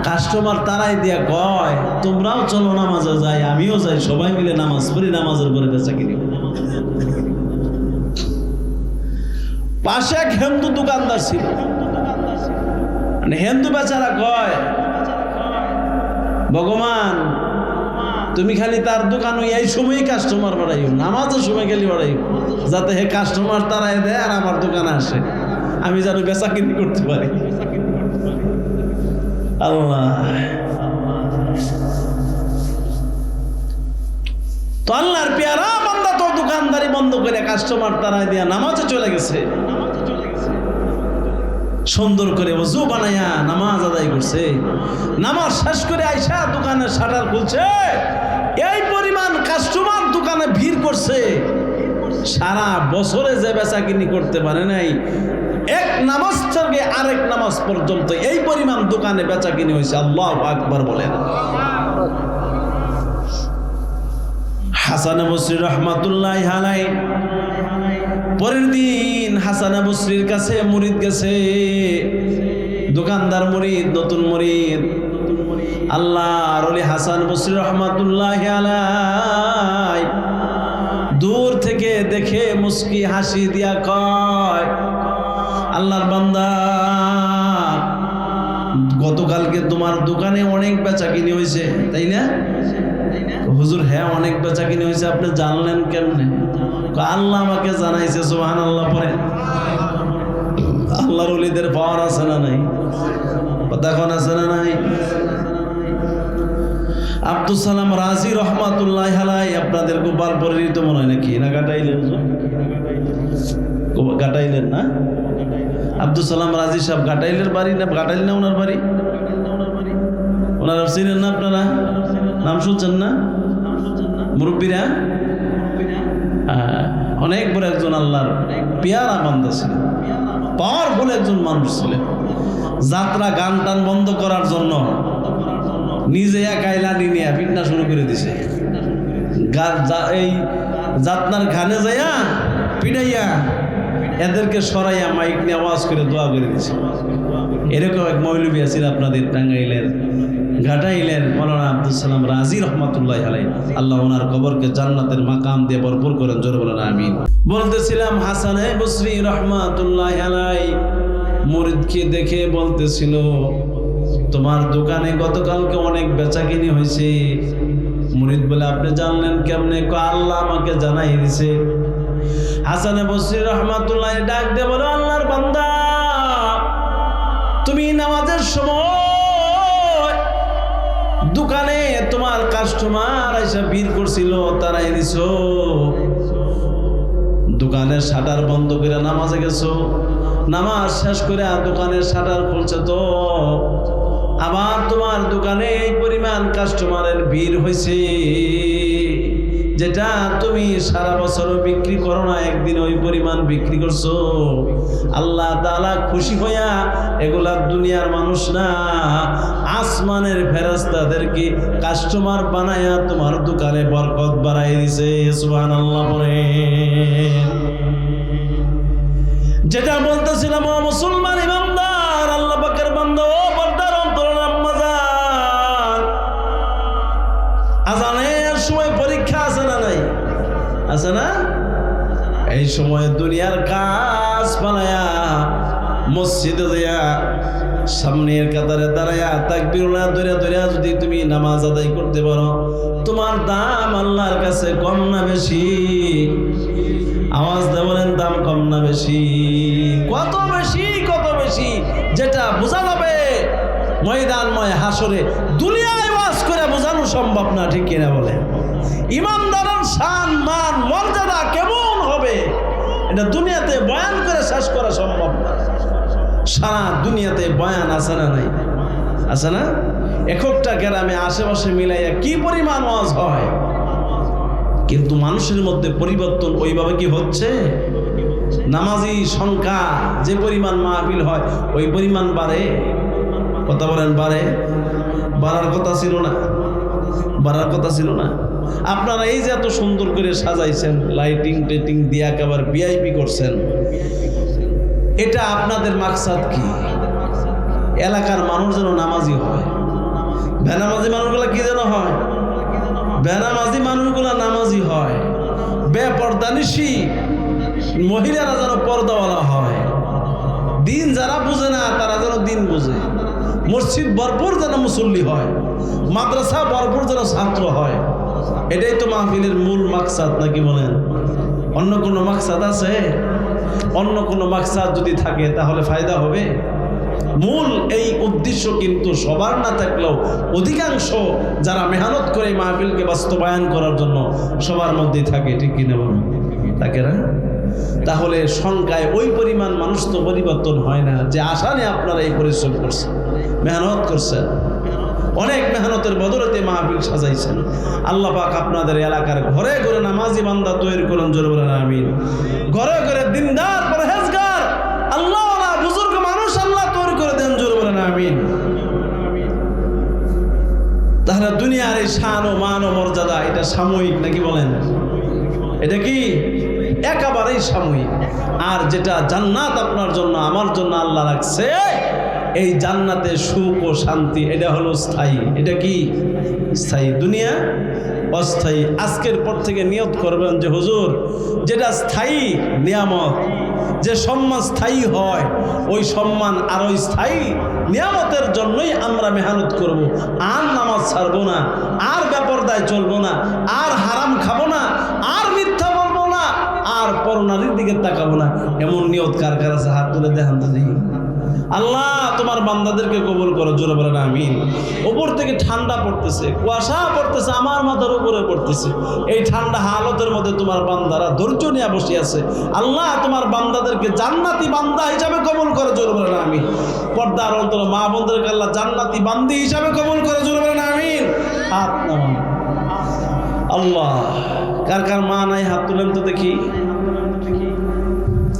কাস্টমার তারাই দিয়া কয় তোমরাও চলো নামাজে যাই, আমিও যাই, সবাই মিলে নামাজ পড়ি, নামাজের পরে বেচা কিনি। পাশে এক হিন্দু দোকানদার ছিল, মানে হিন্দু বেচারা কয় ভগবান তুমি খালি তার দোকান এই সময়ই কাস্টমার বাড়াইও, নামাজের সময় খালি বাড়াইও, যাতে হে কাস্টমার তারাই দেয় আর আমার দোকানে আসে, আমি যেন বেচা কিনি করতে পারি। আল্লাহ তো আল্লাহর পেয়ারা বান্দা তো দোকানদারি বন্ধ করে কাস্টমার তারাই দিয়া নামাজে চলে গেছে, সুন্দর করে ওযু বানায়া নামাজ আদায় করছে। নামাজ শেষ করে আইসা দোকানের শাটার খুলছে, এই পরিমাণ কাস্টমার দোকানে ভিড় করছে, সারা বছরে যে বেচা কিনি করতে পারে নাই, এক নামাজ থেকে আরেক নামাজ পর্যন্ত এই পরিমাণ দোকানে বেচা কিনি হয়েছে। আল্লাহু আকবার বলেন। হাসান বসরি রহমাতুল্লাহি আলাইহি পরের দিন হাসান বসরির কাছে মুরিদ গেছে, দোকানদার মুরিদ, নতুন মুরিদ, আল্লাহর ওলি হাসান বসরি রহমাতুল্লাহি আলাইহি দূর থেকে দেখে মুস্কি হাসি দিয়া কয় আল্লাহর বান্দা গতকালকে তোমার দোকানে অনেক বেচা কিনি হয়েছে তাই না? হুজুর হ্যাঁ অনেক বেচা কিনি হয়েছে, আপনি জানলেন কেমনে? আল্লাহ আমাকে জানাইছে। সুবহানাল্লাহ পড়ে। আল্লাহর ওলিদের পাওয়ার আছে না নাই? কথা কোন আছে না নাই? আব্দুল সালাম রাজি রহমাতুল্লাহি আলাইহি আপনাদের গোপালপুরেরই তো মনে হয় নাকি, না গাটাইলেন? গাটাইলেন না? আব্দুল সালাম রাজি সাহেব গাটাইলের বাড়ি না? গাটাইল না ওনার বাড়ি? ওনারা চিনেন না আপনারা? নাম শুনছেন না? মুরব্বীরা অনেক বড় একজন আল্লাহর পেয়ারা বান্দা ছিলেন, পাওয়ারফুল একজন মানুষ ছিলেন। যাত্রা গান টান বন্ধ করার জন্য নিজে একাই লাঠি নিয়ে পিটনা শুরু করে দিছে। এই যাত্রার গানে যাইয়া পিটাইয়া এদেরকে সরাইয়া মাইক নিয়ে আওয়াজ করে দোয়া করে দিছে। এরকম এক মৌলবী আছেন আপনাদের টাঙ্গাইলের ঘাটাইলের মৌলানা আব্দুল সালাম রাজি রহমাতুল্লাহি আলাইহি, আল্লাহ ওনার কবরকে জান্নাতের মাকাম দিয়ে ভরপুর করেন, জোরে বলেন আমিন। বলতেছিলাম হাসান বসরি রহমাতুল্লাহি আলাইহি মুরিদকে দেখে বলতেছিল তোমার দোকানে গতকালকে অনেক বেচাকিনি হয়েছে। মুরিদ বলে আপনি জানলেন কেমনে? আল্লাহ আমাকে জানাই দিছে। হাসান বসরি রহমাতুল্লাহি ডাক দিয়ে বলো আল্লাহর বান্দা তুমি নামাজের সময় দোকানে তোমার কাস্টমার এসে ভিড় করছিল, তারাই দিছো, দোকানের শাটার বন্ধ করে নামাজে গেছো, নামাজ শেষ করে দোকানের শাটার খুলছে তো আবার তোমার দোকানে এই পরিমাণ কাস্টমারের ভিড় হয়েছে, যেটা তুমি সারা বছর বিক্রি করো না, একদিন ওই পরিমাণ বিক্রি করছো। আল্লাহ তাআলা খুশি হইয়া, এগুলা দুনিয়ার মানুষ না, আসমানের ফেরেশতাদেরকে কাস্টমার বানায়া তোমার দোকানে বরকত বাড়াই দিছে। সুবহানাল্লাহ পড়ে। যেটা বলতেছিলাম ও মুসলমান ইমানদার, আল্লাহ পাকের বান্দা, ও পর্দার অন্তরাল আম্মা জান, আজানের সময় পরীক্ষা আছে না নাই? আছে না? এই সময় দুনিয়ার কাজ বানায়া মসজিদে যাইয়া সামনের কাতারে দাঁড়ায়া তাকবীরুল্লাহ ধরে ধরে যদি তুমি নামাজ আদায় করতে পারো, তোমার দাম আল্লাহর কাছে কম না বেশি? আওয়াজ দেবেন দাম কম না বেশি? কত বেশি, কত বেশি, যেটা বোঝা যাবে ময়দানময় হাসরে। দুনিয়ায় ওয়াজ করে বোঝানো সম্ভব না, ঠিক কিনা বলে? ইমানদারের শান মান মর্যাদা কেমন হবে এটা দুনিয়াতে বয়ান করে শেষ করা সম্ভব না। সারা দুনিয়াতে বয়ান আছে না নাই? আছে না? একটা গ্রামে আশেপাশে মিলাইয়া কি পরিমাণ ওয়াজ হয়, কিন্তু মানুষের মধ্যে পরিবর্তন ওইভাবে কি হচ্ছে? নামাজি সংখ্যা যে পরিমাণ মাহফিল হয় ওই পরিমাণ বাড়ে? কথা বলেন, বাড়ে? বাড়ার কথা ছিল না, বাড়ার কথা ছিল না। আপনারা এই যে এত সুন্দর করে সাজাইছেন, লাইটিং টেটিং দিয়ে একেবারে ভিআইপি করছেন, এটা আপনাদের মাকসাদ কি? এলাকার মানুষ যেন নামাজি হয়। বেনামাজি মানুষগুলো কি যেন হয়? বেনামাজি মানুষগুলো নামাজি হয়। বেপর্দানিশী মহিলারা যেন পর্দাওয়ালা হয়। দিন যারা বুঝে না তারা যেন দিন বুঝে। মসজিদ ভরপুর যেন মুসল্লি হয়, মাদ্রাসা ভরপুর যেন ছাত্র হয়। এটাই তো মাহফিলের মূল মাকসাদ, নাকি বলেন? অন্য কোনো মাকসাদ আছে? অন্য কোনো মাকসাদ যদি থাকে তাহলে ফায়দা হবে? মূল এই উদ্দেশ্য কিন্তু সবার না থাকলেও অধিকাংশ যারা মেহনত করে মাহফিলকে বাস্তবায়ন করার জন্য সবার মধ্যেই থাকে, ঠিক কিনা বলুন? থাকে না? তাহলে সংখ্যায় ওই পরিমাণ মানুষ তো পরিবর্তন হয় না যে আশা নিয়ে আপনারা এই পরিশ্রম করছেন, মেহনত করছেন, অনেক মেহনতের বদলতে মাহফিল সাজাইছেন। আল্লাহ পাক আপনাদের এলাকার ঘরে ঘরে নামাজি বান্দা তৈরি করুন, জোরে বলেন আমিন। ঘরে ঘরে দিনদার পরহেজগার আল্লাহওয়ালা বুজুর্গ মানুষ আল্লাহ তৈরি করে দেন, জোরে বলেন আমিন। তাহলে দুনিয়ার এই শান ও মান ও মর্যাদা এটা সাময়িক, নাকি বলেন? এটা কি একেবারেই সাময়িক। আর যেটা জান্নাত আপনার জন্য আমার জন্য আল্লাহ রাখছে, এই জান্নাতে সুখ ও শান্তি এটা হলো স্থায়ী। এটা কি স্থায়ী? দুনিয়া অস্থায়ী। আজকের পর থেকে নিয়ত করবেন যে হুজুর, যেটা স্থায়ী নিয়ামত, যে সম্মান স্থায়ী হয়, ওই সম্মান আর ওই স্থায়ী নিয়ামতের জন্যই আমরা মেহনত করব। আর নামাজ ছাড়বো না, আর বেপরদায় চলবো না, আর হারাম খাবো না, আর মিথ্যা বলবো না, আর পরনারীর দিকে তাকাবো না। এমন নিয়ত কার কার আছে? হাত তুলে দেখান তো দেখি। আল্লাহ তোমার বান্দাদেরকে কবুল করো, জোরে বলেন আমিন। উপর থেকে ঠান্ডা পড়তেছে, কুয়াশা পড়তেছে, আমার মাথার উপরে পড়তেছে। এই ঠান্ডা হালতের মধ্যে তোমার বান্দারা ধৈর্য নিয়ে বসে আছে। আল্লাহ তোমার বান্দাদেরকে জান্নাতি বান্দা হিসাবে কবুল করো, জোরে বলেন আমিন। পর্দার অন্তর মা বোনদেরকে আল্লাহ জান্নাতি বান্দি হিসাবে কবুল করো, জোরে বলেন আমিন। হাত নামান। আল্লাহ, কার কার মা নাই হাত তুলেন তো দেখি।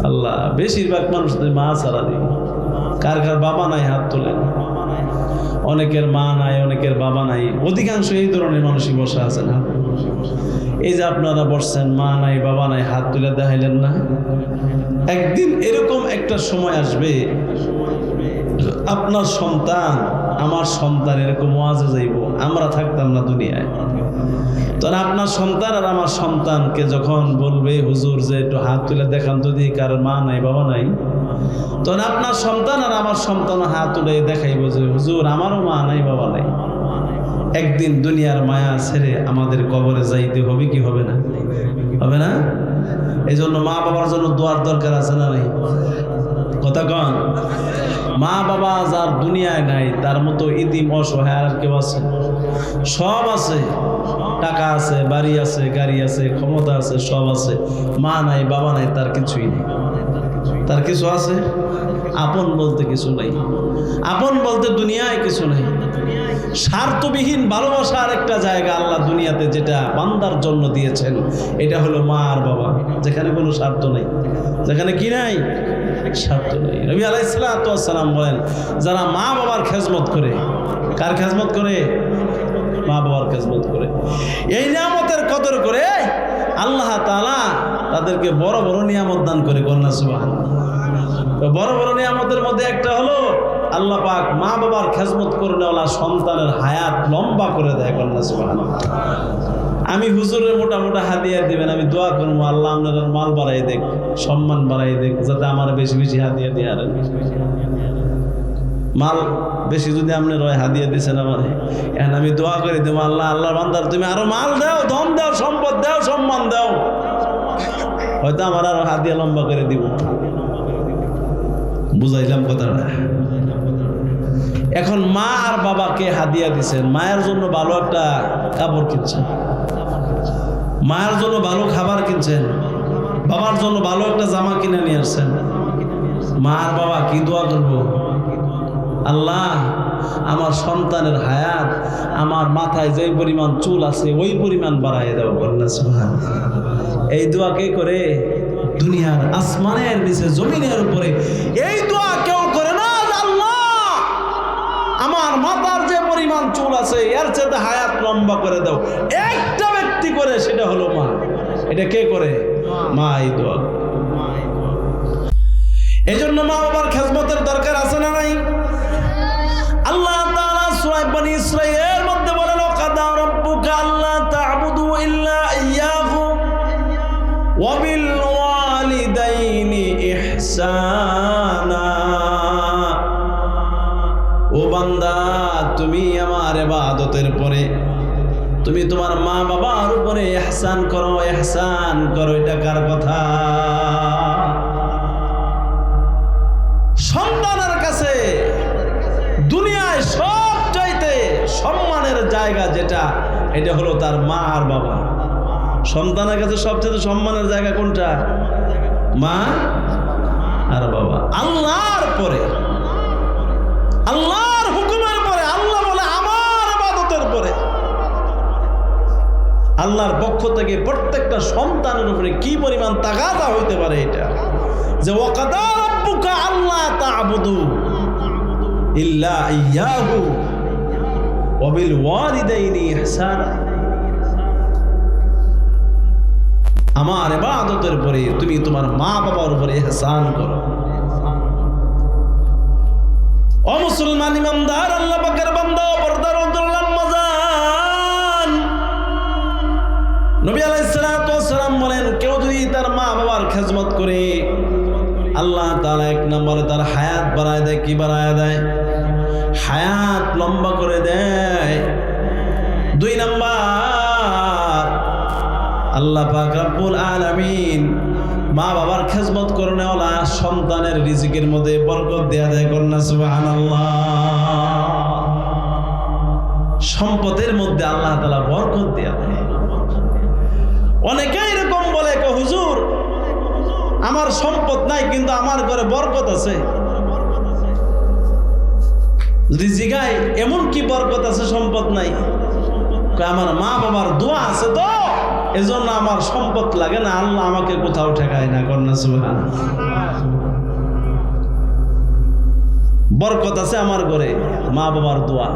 আল্লাহ, বেশিরভাগ মানুষদের মা ছাড়া দিই। কার কার বাবা নাই হাত তোলেন। অনেকের মা নাই, অনেকের বাবা নাই, অধিকাংশ এই ধরনের মানুষই বসে আছেন। এই যে আপনারা বসছেন, মা নাই বাবা নাই, হাত তুলে দেখাইলেন না। একদিন এরকম একটা সময় আসবে, আপনার সন্তান আমার সন্তান এরকম ওয়াজে যাইব, আমরা থাকতাম না দুনিয়ায়। তখন আপনার সন্তান আর আমার সন্তানকে যখন বলবে হুজুর যে একটু হাত তুলে দেখান তো দিয়ে কার মা নাই বাবা নাই, তখন আপনার সন্তান আর আমার সন্তান হাত তুলে দেখাইব যে হুজুর আমারও মা নাই বাবা নাই। একদিন দুনিয়ার মায়া ছেড়ে আমাদের কবরে যাইতে হবে কি হবে না? হবে না? এই জন্য মা বাবার জন্য দোয়ার দরকার আছে না নাই? কথা কন। মা বাবা যার দুনিয়ায় নাই তার মতো ইতিম অসহায় আর কেউ আছে? সব আছে, টাকা আছে, বাড়ি আছে, গাড়ি আছে, ক্ষমতা আছে, সব আছে। মা নাই বাবা নাই, তার কিছুই নেই। তার কিছু আছে? আপন বলতে কিছু নাই। আপন বলতে দুনিয়ায় কিছু নাই। স্বার্থবিহীন ভালোবাসার একটা জায়গা আল্লাহ দুনিয়াতে যেটা বান্দার জন্য দিয়েছেন, এটা হলো মা আর বাবা, যেখানে কোনো স্বার্থ নেই, যেখানে কি নাই? স্বার্থ নেই। নবী আলাইহিস সালাতু ওয়াস সালাম বলেন, যারা মা বাবার খেজমত করে, কার খেজমত করে? মা বাবার খেজমত করে, এই নিয়ামতের কদর করে, আল্লাহ তাআলা তাদেরকে বড় বড় নিয়ামত দান করে। কন্যা সুবহানাল্লাহ। তো বড় বড় নিয়ামতের মধ্যে একটা হলো আল্লাহ পাক মা বাবার খেজমত করনেওয়ালা সন্তানের হায়াত লম্বা করে দেয়। কন্যা সুবহানাল্লাহ। আমি হুজুরের মোটা মোটা হাদিয়া দিবেন, আমি দোয়া করবো আল্লাহ আপনার মাল বাড়াই দেখ, সম্মান বাড়াই দেখ, যাতে আমার বেশি বেশি হাদিয়া দিয়ে। আর মাল বেশি যদি আপনি রয় হাদিয়া দিচ্ছেন আমার, এখন আমি দোয়া করে দেবো আল্লাহ, আল্লাহর বান্দার তুমি আরো মাল দাও, ধন দাও, সম্পদ দাও, সম্মান দাও। হয়তো আমার আরো হাদিয়া লম্বা করে দিব। বুঝাইলাম কথাটা? এখন মা আর বাবাকে হাদিয়া দিচ্ছেন, মায়ের জন্য ভালো একটা কাপড় কিনছেন, মায়ের জন্য ভালো খাবার কিনছেন, বাবার জন্য ভালো একটা জামা কিনে নিয়ে আসছেন। মা আর বাবা কি দোয়া করবো? আল্লাহ আমার সন্তানের হায়াত, আমার মাথায় যে পরিমাণ চুল আছে ওই পরিমাণ বাড়াই দাও। বললেন সুবহানাল্লাহ। এই দোয়া কে করে? দুনিয়ার আসমানের নিচে জমিনের উপরে এই দোয়া কেউ করে না। আল্লাহ আমার মাথার যে পরিমাণ চুল আছে এর চেয়ে হায়াত লম্বা করে দাও। একটা ব্যক্তি করে, সেটা হলো মা। এটা কে করে? মা এই দোয়া। এই জন্য মা বাবার খেজমতের দরকার আছে না নাই? আল্লাহ তাআলা সূরা বনী ইসরাঈলের মধ্যে বলেন, ওয়াকাদা রাব্বুকা আল্লা তা'বুদু ইল্লা ইয়্যাহু ওয়া বিল ওয়ালিদাইনি ইহসানা। ও বান্দা, তুমি আমার ইবাদতের পরে তুমি তোমার মা বাবার উপরে ইহসান করো, ইহসান করো। এটা কার কথা? সন্তানের কাছে দুনিয়ায় সবচাইতে সম্মানের জায়গা যেটা, এটা হলো তার মা আর বাবা। সন্তানের কাছে সবচেয়ে সম্মানের জায়গা কোনটা? মা আর বাবা। আল্লাহর পরে, আল্লাহর হুকুমের পরে, আল্লাহ বলে আমার ইবাদতের পরে, আল্লাহর পক্ষ থেকে প্রত্যেকটা সন্তানের উপরে কি পরিমাণ তাগাদা হইতে পারে এটা, যে ওয়াকাদা রাব্বুকা আল্লা তা'বুদু ইল্লা ইয়্যাহু ওয়া বিল ওয়ালিদাইনি ইহসানা। আমার ইবাদতের পরে তুমি তোমার মা বাবার উপরে ইহসান করো। ও মুসলমান ইমানদার, আল্লাহ পাকের বান্দা, পর্দার অন্তরাল মাজান, নবী আলাইহিস সালাতু ওয়াস সালাম বলেন, কেউ যদি তার মা বাবার খেজমত করে আল্লাহ তাআলা এক নম্বরে তার হায়াত বাড়ায় দেয়। কি বাড়ায় দেয়? হায়াত লম্বা করে দেয়। দুই নাম্বার, আল্লাহ পাক রব্বুল আলামিন মা বাবার খেজমত করনে ওলা সন্তানের রিজিকের মধ্যে বরকত দেয়া দেয়। কন্যা সুবহানাল্লাহ। সম্পদের মধ্যে আল্লাহ তাআলা বরকত দেয়া দেয়। অনেকে এরকম বলে, হুজুর আমার সম্পদ নাই কিন্তু আমার ঘরে বরকত আছে। রিজিকায় এমন কি বরকত আছে সম্পদ নাই? আমার মা বাবার দোয়া আছে তো এজন্য আমার সম্পদ লাগে না, আল্লাহ আমাকে কোথাও ঠেকায় না। কন্যা সুবহানাল্লাহ। বরকত আছে আমার ঘরে, মা বাবার দোয়া।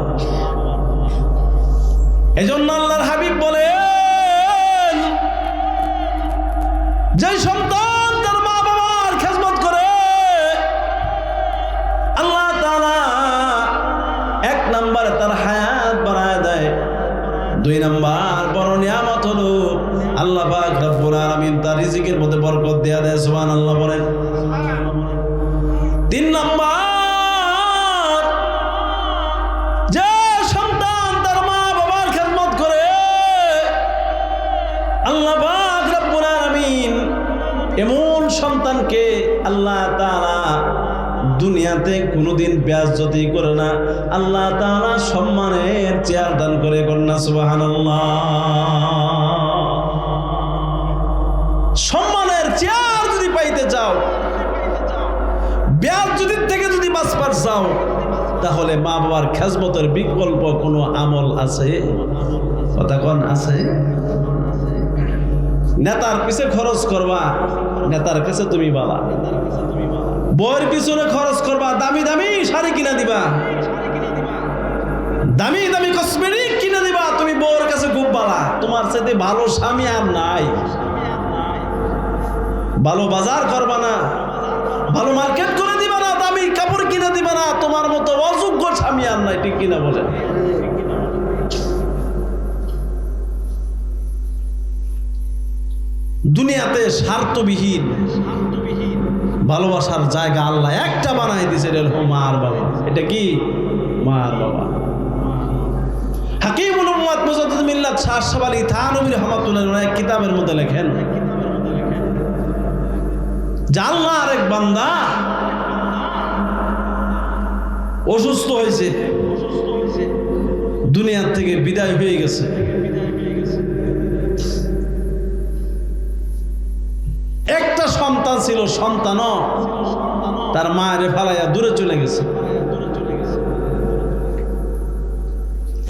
এজন্য আল্লাহর হাবিব বলেন, যে সন্তান তার মা বাবার খেজমত করে আল্লাহ তাআলা এক নম্বরে তার হায়াত বাড়ায় দেয়। দুই নাম্বার বড় নিয়ামত হলো আল্লাহ পাক রব্বুল আলামিন তার রিজিকের মধ্যে বরকত দেয়া দেয়। সুবহানাল্লাহ বলেন। তিন নাম্বার, যে সন্তান তার মা বাবার খেদমত করে আল্লাহ পাক রব্বুল আলামিন এমন সন্তানকে আল্লাহ তাআলা দুনিয়াতে কোনোদিন বেয়াজ্জতি করে না, আল্লাহ তাআলা সম্মানের চেয়ার দান করে। কন্যা সুবহানাল্লাহ। সম্মানের চেয়ার যদি পাইতে চাও, বেয়াজ্জতির থেকে যদি বাঁচবার চাও, তাহলে মা বাবার খেজমতের বিকল্প কোনো আমল আছে? কথা কোন আছে? নেতার পিছে খরচ করবা, নেতার কাছে তুমি বাবা। বইয়ের পিছনে খরচ করবা, দামি দামি শাড়ি কিনা দিবা, দামি দামি কসমেটিক কিনা দিবা, তুমি বউয়ের কাছে খুব বালা। তোমার সাথে ভালো স্বামী আর নাই। ভালো বাজার করবা না, ভালো মার্কেট করে দিবা না, দামি কাপড় কিনা দিবা না, তোমার মতো অযোগ্য স্বামী আর নাই। ঠিক কিনা বলেন? দুনিয়াতে স্বার্থবিহীন ভালোবাসার জায়গা আল্লাহ একটা বানাই দিয়েছে, এটা হলো মা আর বাবা। এটা কি? মা আর বাবা। হাকিমুল উম্মাত মুজাদ্দিদ মিল্লাত শাহ আশরাফ আলী থানভী রাহমাতুল্লাহ আলাইহি কিতাবের মধ্যে লেখেন, যে আল্লাহর এক বান্দা অসুস্থ হয়েছে, দুনিয়ার থেকে বিদায় হয়ে গেছে। একটা সন্তান ছিল, সন্তানও তার মায়ের ফালাইয়া দূরে চলে গেছে।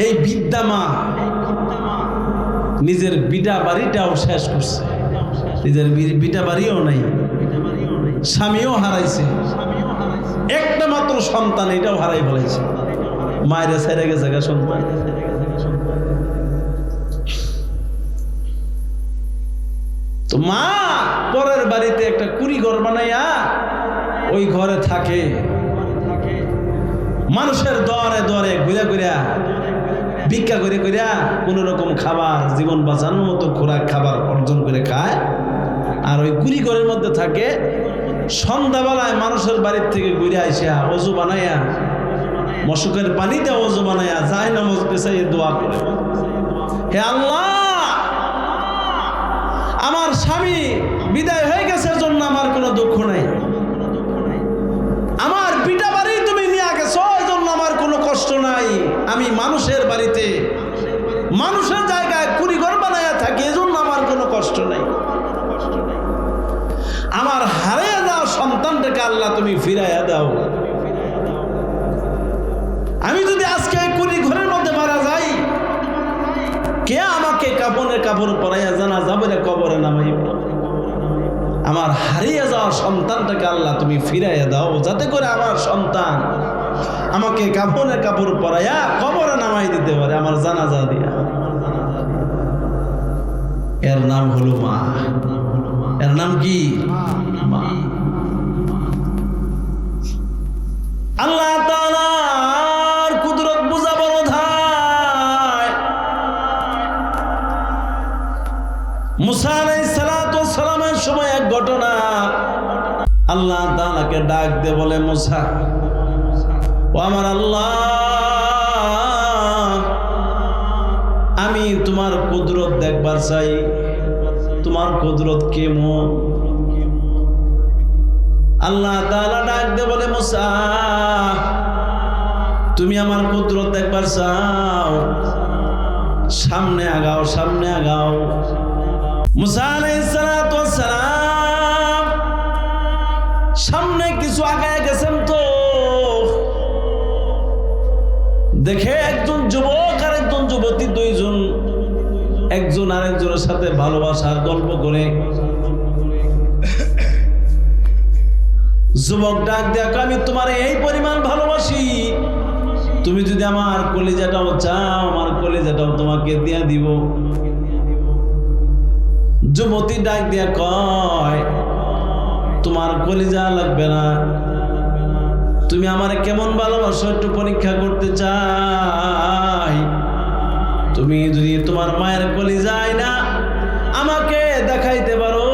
এই বৃদ্ধা মা নিজের বিটা বাড়িটাও শেষ করছে, নিজের বিটা বাড়িও নাই, স্বামীও হারাইছে, একটা মাত্র সন্তান এটাও হারাই ফেলাইছে, মায়ের ছেড়ে গেছে সন্তান। তো মা পরের বাড়িতে একটা কুড়ি ঘর বানাইয়া ওই ঘরে থাকে, মানুষের দরে দরে ঘুরে ঘুরিয়া ভিক্ষা করে করিয়া কোন রকম খাবার, জীবন বাঁচানোর মতো খোরাক খাবার অর্জন করে খায়। আর ওই কুড়ি ঘরের মধ্যে থাকে। সন্ধ্যাবেলায় মানুষের বাড়ির থেকে ঘুরে আইসা অজু বানাইয়া, মশকের পানিতে অজু বানাইয়া যায় নামাজ পেছাইয়ে দোয়া করে, হে আল্লাহ, আমার স্বামী বিদায় হয়ে গেছে জন্য আমার কোনো দুঃখ নাই, আমার পিতা বাড়ি তুমি নিয়ে গেছো এই জন্য আমার কোনো কষ্ট নাই, আমি মানুষের বাড়িতে মানুষের জায়গায় কুড়ি ঘর বানাইয়া থাকি এজন্য আমার কোনো কষ্ট নাই, আমার হারিয়ে যাওয়া সন্তানটাকে আল্লাহ তুমি ফিরাইয়া দাও। আমি যদি আজকে কুড়ি ঘরের মধ্যে মারা যাই, কে আমাকে কাপড়ে কাপড় পরাইয়া জানা যাবে না কবরে নামাইব। আমার হারিয়ে যাওয়া সন্তানটাকে আল্লাহ তুমি ফিরাইয়া দাও, যাতে করে আমার সন্তান আমাকে কাপড়ে কাপড় পরাইয়া কবরে নামাই দিতে পারে আমার জানাজা দিয়া। এর নাম হলো মা। এর নাম কি? মা। আল্লাহ তাআলার কুদরত বুঝা বড় ধায়। মুসা আলাইহিস সালাতু ওয়াস সালামের সময় এক ঘটনা, আল্লাহ তাআলাকে ডাক দিয়ে বলে, মুসা, ও আমার আল্লাহ, আমি তোমার কুদরত দেখবার চাই, তোমার কুদরত কেমন? আল্লাহ তাআলা ডাক দিয়ে বলে, মুসা, তুমি আমার কুদরত দেখবার চাও, সামনে আগাও, সামনে আগাও। মুসা আলাইহিস সালাতু ওয়াস সালাম সামনে কিছু আগায় গেছেন, তো দেখে একজন যুবক আর একজন যুবতী, দুইজন একজন আরেকজনের সাথে ভালোবাসার গল্প করে। যুবক ডাক দেখ, আমি তোমার এই পরিমাণ ভালোবাসি, তুমি যদি আমার কলিজাটাও চাও, আমার কলিজাটাও তোমাকে দিয়ে দিব। যুবতী ডাক দিয়া কয়, তোমার কলিজা লাগবে না, তুমি আমারে কেমন ভালোবাসো একটু পরীক্ষা করতে চাই। তুমি যদি তোমার মায়ের কলিজায় না আমাকে দেখাইতে পারো,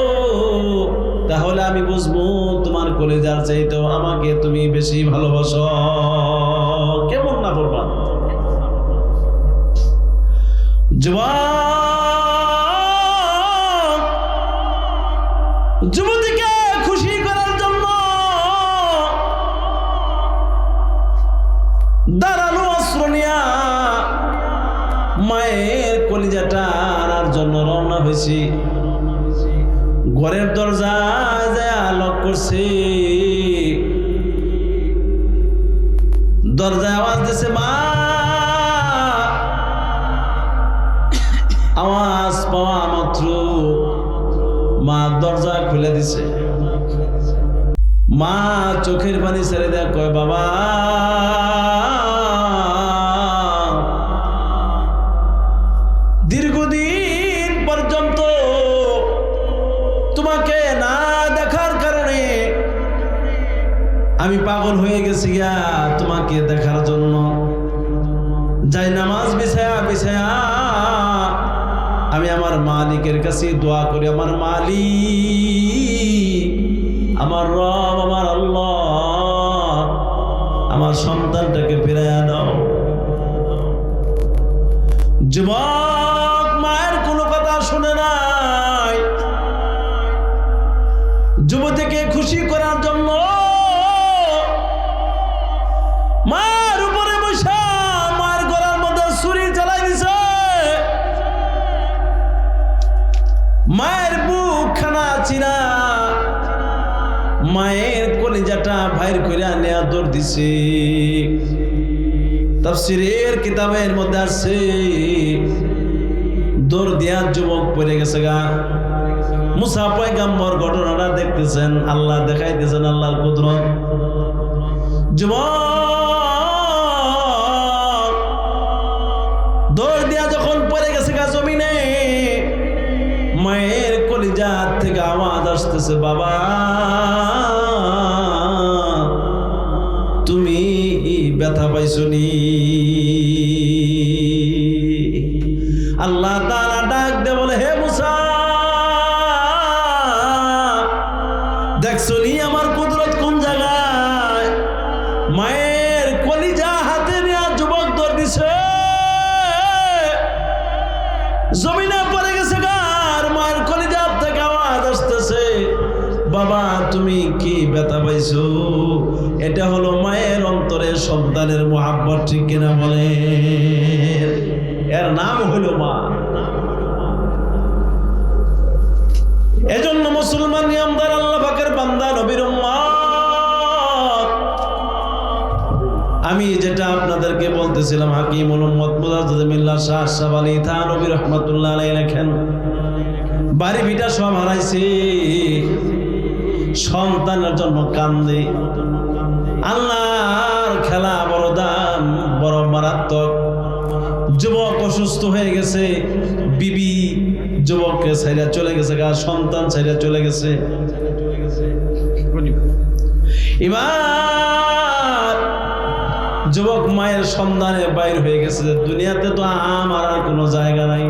তাহলে আমি বুঝবো তোমার কলিজার চাইতেও আমাকে তুমি বেশি ভালোবাসো। কেমন না বলবা? যুবতীকে খুশি করার জন্য দাঁড়ানো অস্ত্র নিয়া মায়ের কলিজাটা আনার জন্য রওনা হয়েছি। ঘরের দরজা লক করছে, দরজায় আওয়াজ দিছে, মা। আওয়াজ পাওয়া মাত্র মা দরজা খুলে দিছে। মা চোখের পানি ছেড়ে দেয়া কয়, বাবা, দীর্ঘদিন পর্যন্ত তোমাকে না দেখার কারণে আমি পাগল হয়ে গেছি গা তোমাকে দেখার জন্য। যাই নামাজ বিছায়া বিছায়া আমি আমার মালিকের কাছে দোয়া করি, আমার মালিক, আমার রব, আমার আল্লাহ, আমার সন্তানটাকে ফিরাইয়া দাও। যুবক মায়ের কোনো কথা শুনে নাই, যুবতীকে খুশি পারছি না, মায়ের কলিজাটা ভাইর কইরা নেয়া দৌড় দিছে। তাফসীরের কিতাবের মধ্যে আছে দৌড় দিয়া যুবক পড়ে গেছে গা। মুসা পয়গম্বর ঘটনাটা দেখতেছেন, আল্লাহ দেখাইতেছেন আল্লাহর কুদরত। যুবক দৌড় দিয়া যখন পড়ে গেছে গা জমিনে, মায়ের কলিজা থেকে আওয়াজ আসতেছে, বাবা তুমি ব্যথা পাইছো নি? আল্লাহ তাআলা ডাক দে বলে, হে মুসা, দেখছো নি আমার কুদরত কোন জায়গায়? মায়ের কলিজা হাতে নিয়ে যুবক দৌড় দিছে, জমিনে পড়ে গেছে গার। মায়ের কলিজা থেকে আওয়াজ আসতেছে, বাবা তুমি কি ব্যথা পাইছো? এটা হলো মায়ের অন্তরে সন্তানের মোহাব্বত, ঠিক কিনা বলে? এর নাম হলো মা। এজন্য মুসলমান নিয়মদার আল্লাহ পাকের বান্দা নবীর উম্মত, আমি যেটা আপনাদেরকে বলতেছিলাম, হাকিমুল উম্মত মুজাদ্দিদ মিল্লাত শাহ আশরাফ আলী থানভী রাহমাতুল্লাহ আলাইহি লেখেন, বাড়ি ভিটা সব হারাইছে, সন্তানের জন্য কান্দে। আল্লাহর খেলা বড় দাম, বড় মারাত্মক। যুবক অসুস্থ হয়ে গেছে, বিবি যুবককে ছেড়ে চলে গেছে, সন্তান ছেড়ে চলে গেছে। এবার যুবক মায়ের সন্ধানে বাইর হয়ে গেছে, দুনিয়াতে তো আমার আর কোনো জায়গা নাই,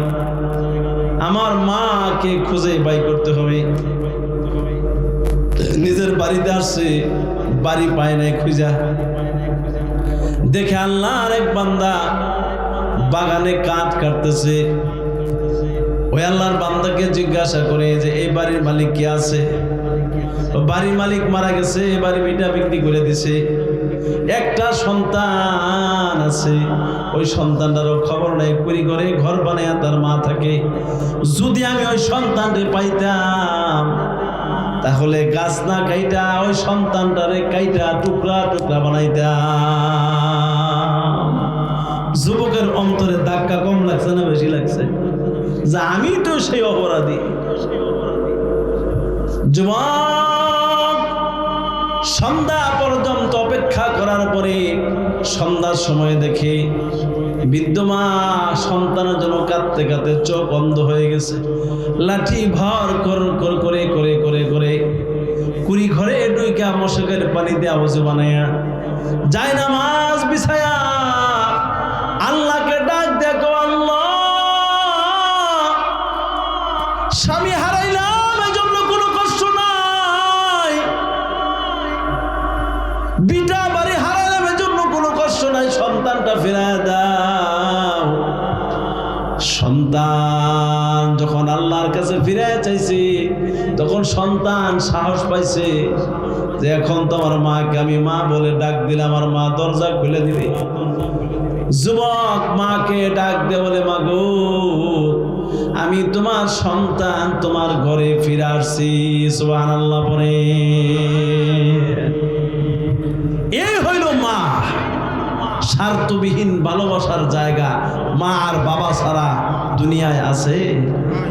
আমার মাকে খুঁজে বাই করতে হবে। নিজের বাড়িতে আসছে, বাড়ি পায় নাই খুঁজা। দেখে আল্লাহর এক বান্দা বাগানে কাঠ কাটতেছে। ওই আল্লাহর বান্দাকে জিজ্ঞাসা করে যে এই বাড়ির মালিক কে আছে? বাড়ির মালিক মারা গেছে, বাড়ি ভিটা বিক্রি করে দিছে। একটা সন্তান আছে, ওই সন্তানটারও খবর নাই, কুড়ি করে ঘর বানায় তার মা থাকে। যদি আমি ওই সন্তানকে পাইতাম, তাহলে গাছ না কাইটা ওই সন্তানটারে কাইটা টুকরা টুকরা বানাইতাম। যুবকের অন্তরে ধাক্কা কম লাগছে না বেশি লাগছে? যে আমি তো সেই অপরাধী। যুবক সন্ধ্যা পর্যন্ত অপেক্ষা করার পরে সন্ধ্যার সময় দেখে বৃদ্ধ মা সন্তানের জন্য কাঁদতে কাঁদতে চোখ অন্ধ হয়ে গেছে। লাঠি ভর করে কুড়ি ঘরে ডুইকা মশকের পানি দেয়া ওযু বানায়া যায় নামাজ বিছায়া আল্লাহকে ডাক দেখো, আল্লাহ স্বামী হারাইলাম এজন্য কোনো কষ্ট নাই, বিটা বাড়ি হারাইলাম এজন্য কোনো কষ্ট নাই, সন্তানটা ফিরায় দাও। সন্তান যখন আল্লাহর কাছে ফিরে চাইছে, তখন সন্তান সাহস পাইছে যে এখন তো আমার মাকে আমি মা বলে ডাক দিলে আমার মা দরজা খুলে দিবে। যুবক মাকে ডাক দিয়ে বলে, মা গো আমি তোমার সন্তান, তোমার ঘরে ফিরে আসছি। সুবহানাল্লাহ পড়ে। এই হইল মা, স্বার্থবিহীন ভালোবাসার জায়গা। মা আর বাবা ছাড়া দুনিয়ায় আছে?